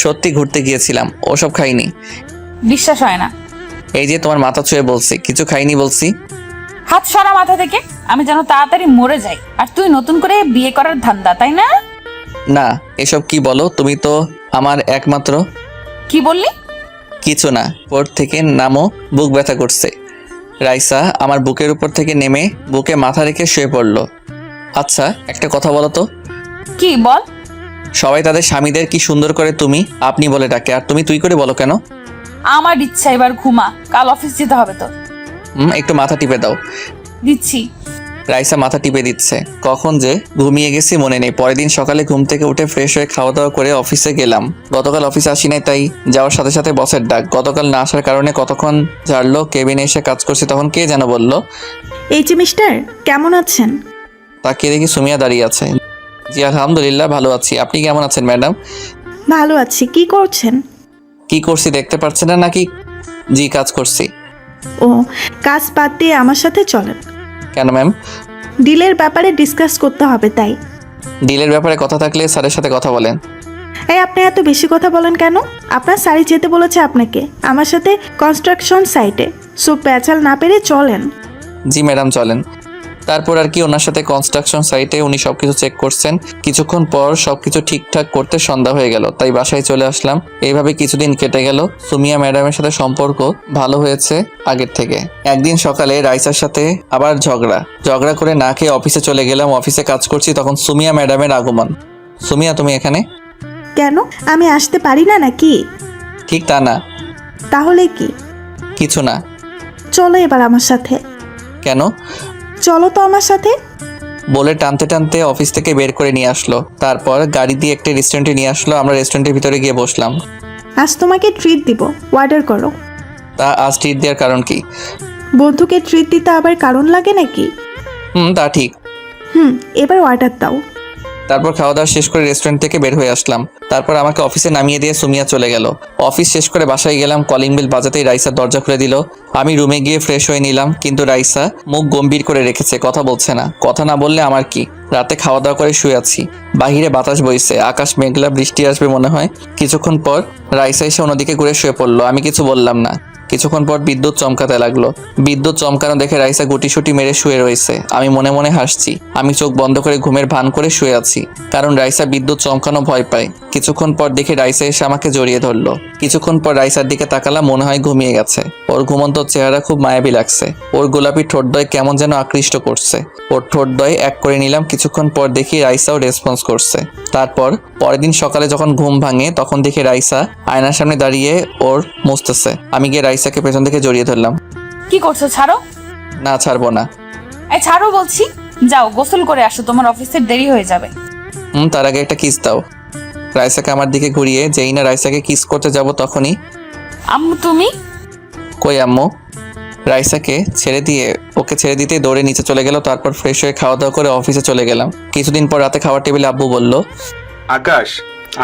সত্যি ঘুরতে গিয়েছিলাম, ওসব খাইনি। বিশ্বাস হয় না। এই যে তোমার মাথা ছুঁয়ে বলছি, কিছু খাইনি বলছি। হাত সরা মাথা থেকে, আমি যেন তাড়াতাড়ি মরে যাই। আর তুই নতুন করে বিয়ে করার ধান্দা, তাই না? না, এসব কি বলো? তুমি তো আমার একমাত্র। কি বললি? কিছু না। পর থেকে নামও, বুক ব্যথা করছে। রাইসা আমার বুকের উপর থেকে নেমে বুকে মাথা রেখে শুয়ে পড়লো। আচ্ছা, একটা কথা বলো তো। কি বল? সবাই তাদের স্বামীদের কি সুন্দর করে তুমি আপনি বলে ডাকে, আর তুমি তুই করে বলো কেন? আমার ইচ্ছা, এবার ঘুমা, কাল অফিস যেতে হবে তো। একটু মাথা টিপে দাও। দিচ্ছি। রাইসা মাথা টিপে দিচ্ছে। কখন যে ঘুমিয়ে গেছি মনে নেই। পরের দিন সকালে ঘুম থেকে উঠে ফ্রেশ হয়ে খাওয়া দাওয়া করে অফিসে গেলাম। গতকাল অফিসে আসি নাই, তাই যাওয়ার সাথে সাথে বসের ডাক। গতকাল না আসার কারণে কতক্ষণ ঝাড়লো, কেবিনে এসে কাজ করছি তখন কে যেন বলল। এই যে মিস্টার, কেমন আছেন? তাকিয়ে দেখি সুমিয়া দাঁড়িয়ে আছে। জি আলহামদুলিল্লাহ ভালো আছি, আপনি কেমন আছেন ম্যাডাম? ভালো আছি। কি করছেন? কি করছি দেখতে পাচ্ছেন না নাকি? জি কাজ করছি। ও, কাজ বাদ দিয়ে আমার সাথে চলেন। কেন ম্যাম? ডিলের ব্যাপারে ডিসকাস করতে হবে তাই। ডিলের ব্যাপারে কথা থাকলে স্যারের সাথে কথা বলেন। এই আপনি এত বেশি কথা বলেন কেন? আপনার স্যারই যেতে বলেছে আপনাকে আমার সাথে কনস্ট্রাকশন সাইটে। সো প্যাচাল না পেরে চলেন। জি ম্যাডাম চলেন। তারপর আর কি ওনার সাথে কনস্ট্রাকশন সাইটে উনি সবকিছু চেক করছেন। কিছুক্ষণ পর সবকিছু ঠিকঠাক করতে সন্ধ্যা হয়ে গেল, তাই বাসায় চলে আসলাম। এইভাবে কিছুদিন কেটে গেল। সুমিয়া ম্যাডামের সাথে সম্পর্ক ভালো হয়েছে আগের থেকে। একদিন সকালে রাইসার সাথে আবার ঝগড়া করে না খেয়ে অফিসে চলে গেলাম। অফিসে কাজ করছি তখন সুমিয়া ম্যাডামের আগমন। সুমিয়া তুমি এখানে? কেন, আমি আসতে পারি না নাকি? ঠিক তা না। তাহলে কি? কিছু না। চলো এবার আমার সাথে। কেন? চলো তো আমার সাথে। বলে টানতে টানতে অফিস থেকে বের করে নিয়ে আসলো। তারপর গাড়ি দিয়ে একটা রেস্টুরেন্টে নিয়ে আসলো। আমরা রেস্টুরেন্টের ভিতরে গিয়ে বসলাম। আজ তোমাকে ট্রিট দিব, অর্ডার করো। তা আজ ট্রিট দেওয়ার কারণ কি? বন্ধুকে ট্রিট দিতে আবার কারণ লাগে নাকি? তা ঠিক। এবার অর্ডার দাও। তারপর খাওয়া দাওয়া শেষ করে রেস্টুরেন্ট থেকে বের হয়ে আসলাম। তারপর আমাকে অফিসে নামিয়ে দিয়ে সুমিয়া চলে গেল। অফিস শেষ করে বাসায় গেলাম। কলিং বেল বাজাতেই রাইসা দরজা খুলে দিল। আমি রুমে গিয়ে ফ্রেশ হয়ে নিলাম, কিন্তু রাইসা মুখ গম্ভীর করে রেখেছে, কথা বলছে না। কথা না বললে আমার কি? রাতে খাওয়া দাওয়া করে শুয়ে আছি, বাহিরে বাতাস বইছে, আকাশ মেঘলা, বৃষ্টি আসবে মনে হয়। কিছুক্ষণ পর রাইসা এসে অন্যদিকে ঘুরে শুয়ে পড়লো। আমি কিছু বললাম না। কিছুক্ষণ পর বিদ্যুৎ চমকাতে লাগলো। বিদ্যুৎ চমকানো দেখে রাইসা গুটিসুটি মেরে শুয়ে রয়েছে। আমি মনে মনে হাসছি। আমি চোখ বন্ধ করে ঘুমের ভান করে শুয়ে আছি, কারণ রাইসা বিদ্যুৎ চমকানো ভয় পায়। কিছুক্ষণ পর দেখে রাইসা এসে আমাকে জড়িয়ে ধরলো। কিছুক্ষণ পর রাইসার দিকে তাকালাম, মনে হয় ঘুমিয়ে গেছে। ওর ঘুমন্ত চেহারা খুব মায়াবী লাগছে। ওর গোলাপি ঠোঁটদ্বয় কেমন যেন আকৃষ্ট করছে। ওর ঠোঁটদ্বয় এক করে নিলাম। কিছুক্ষণ পর দেখি রাইসাও রেসপন্স করছে। তারপর পরের দিন সকালে যখন ঘুম ভাঙে তখন দেখি রাইসা আয়নার সামনে দাঁড়িয়ে ওর মুছতেছে। আমি গিয়ে রাইসাকে পেছন থেকে জড়িয়ে ধরলাম। কি করছো? ছাড়ো। না ছাড়বো না। এই ছাড়ো বলছি। যাও গোসল করে আসো, তোমার অফিসের দেরি হয়ে যাবে। তার আগে একটা কিস দাও। রাইসাকে আমার দিকে ঘুরিয়ে যেই না রাইসাকে কিস করতে যাব তখনই আম্মু তুমি? কই আম্মু? রাইসাকে ওকে ছেড়ে দিতে দৌড়ে নিচে চলে গেল। তারপর ফ্রেশ হয়ে খাওয়া দাওয়া করে অফিসে চলে গেলাম। কিছুদিন পর রাতে খাওয়ার টেবিলে আব্বু বলল, আকাশ,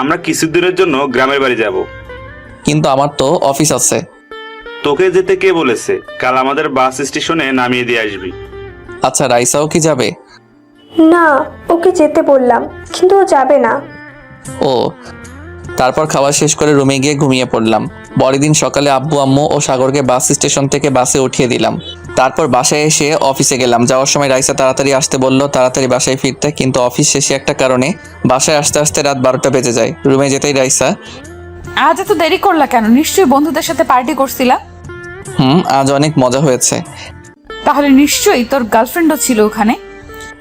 আমরা কিছুদিনের জন্য গ্রামের বাড়ি যাব। কিন্তু আমার তো অফিস আছে। তোকে যেতে কে বলেছে? কাল আমাদের বাস স্টেশনে নামিয়ে দিয়ে আসবি। আচ্ছা রাইসাও কি যাবে? না, ওকে যেতে বললাম, কিন্তু ও যাবে না। ও। তারপর খাওয়া শেষ করে রুমে গিয়ে ঘুমিয়ে পড়লাম। পরের দিন সকালে আব্বু আম্মু ও সাগরকে বাস স্টেশন থেকে বাসে উঠিয়ে দিলাম। তারপর বাসায় এসে অফিসে গেলাম। যাওয়ার সময় রাইসা তাড়াতাড়ি আসতে বলল, তাড়াতাড়ি বাসায় ফিরতে, কিন্তু অফিস শেষে একটা কারণে বাসায় আসতে আসতে রাত 12টা বেজে যায়। রুমে যেতেই রাইসা, আজ এত দেরি করলা কেন? নিশ্চয়ই বন্ধুদের সাথে পার্টি করছিলা। আজ অনেক মজা হয়েছে। তাহলে নিশ্চয়ই তোর গার্লফ্রেন্ডও ছিল ওখানে।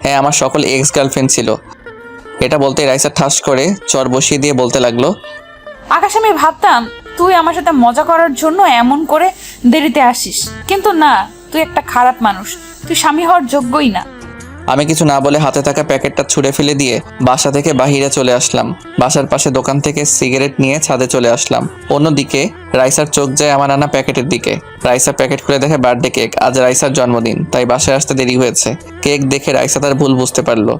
হ্যাঁ, আমার সকল এক্স গার্লফ্রেন্ড ছিল। এটা বলতে রাইসা ঠাস করে চর বসিয়ে দিয়ে বলতে লাগলো, আকাশ আমি ভাবতাম তুই আমার সাথে মজা করার জন্য এমন করে দেরিতে আসিস, কিন্তু না, তুই একটা খারাপ মানুষ। তুই স্বামী হওয়ার যোগ্যই না। আমি কিছু না বলে হাতে থাকা প্যাকেটটা ছুঁড়ে ফেলে দিয়ে বাসা থেকে বাহিরে চলে আসলাম। বাসার পাশে দোকান থেকে সিগারেট নিয়ে ছাদে চলে আসলাম। অন্যদিকে রাইসার চোখ যায় আমার আনা প্যাকেটের দিকে। রাইসা প্যাকেট খুলে দেখে বার্থডে কেক। আজ রাইসার জন্মদিন, তাই বাসায় আসতে দেরি হয়েছে। কেক দেখে রাইসা তার ভুল বুঝতে পারলো।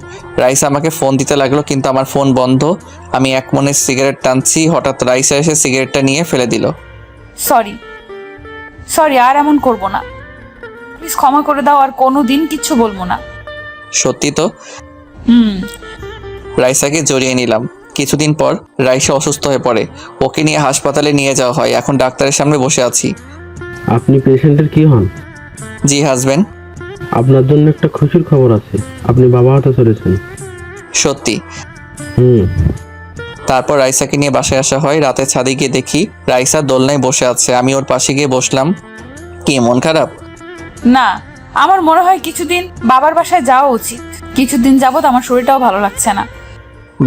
রাইসা আমাকে ফোন দিতে লাগলো, কিন্তু আমার ফোন বন্ধ। আমি এক মনে সিগারেট টানছি, হঠাৎ রাইসা এসে সিগারেটটা নিয়ে ফেলে দিল। সরি, আর এমন করবো না। প্লিজ ক্ষমা করে দাও, আর কোনোদিন কিচ্ছু বলবো না। সত্যি তো? রাইসাকে জড়িয়ে নিলাম। কিছুদিন পর রাইসা অসুস্থ হয়ে পড়ে। ওকে নিয়ে হাসপাতালে নিয়ে যাওয়া হয়। এখন ডাক্তারের সামনে বসে আছি। আপনি পেশেন্টের কি হন? জি হাজবেন্ড। আপনার জন্য একটা খুশির খবর আছে, আপনি বাবা হতে চলেছেন। সত্যি? তারপর রাইসাকে নিয়ে বাসায় আসা হয়। রাতে ছাদে গিয়ে দেখি রাইসা দোলনায় বসে আছে। আমি ওর পাশে গিয়ে বসলাম। কি মন খারাপ? না, আমার মনে হয় কিছুদিন বাবার বাসায় যাওয়া উচিত। কিছুদিন যাবত আমার শরীরটাও ভালো লাগছে না।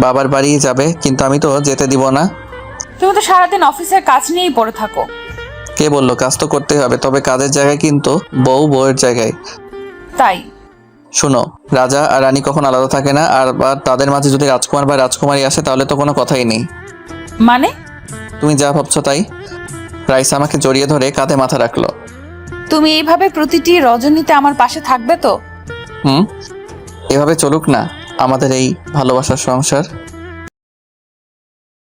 বাবার বাড়ি যাবে, কিন্তু আমি তো যেতে দিব না। তুমি তো সারাদিন অফিসের কাজ নিয়েই পড়ে থাকো। কে বললো? কাজ তো করতে হবে, তবে কাজের জায়গায় কিন্তু বউয়ের জায়গায়। তাই? শোনো, রাজা আর রানী কখন আলাদা থাকে না, আর বা তাদের মাঝে যদি রাজকুমার বা রাজকুমারী আসে তাহলে তো কোনো কথাই নেই। মানে? তুমি যা ভাবছো তাই। রাইসা আমাকে জড়িয়ে ধরে কাঁধে মাথা রাখলো। তুমি এইভাবে প্রতিটি রজনীতে আমার পাশে থাকবে তো? এভাবে চলুক না আমাদের এই ভালোবাসার সংসার।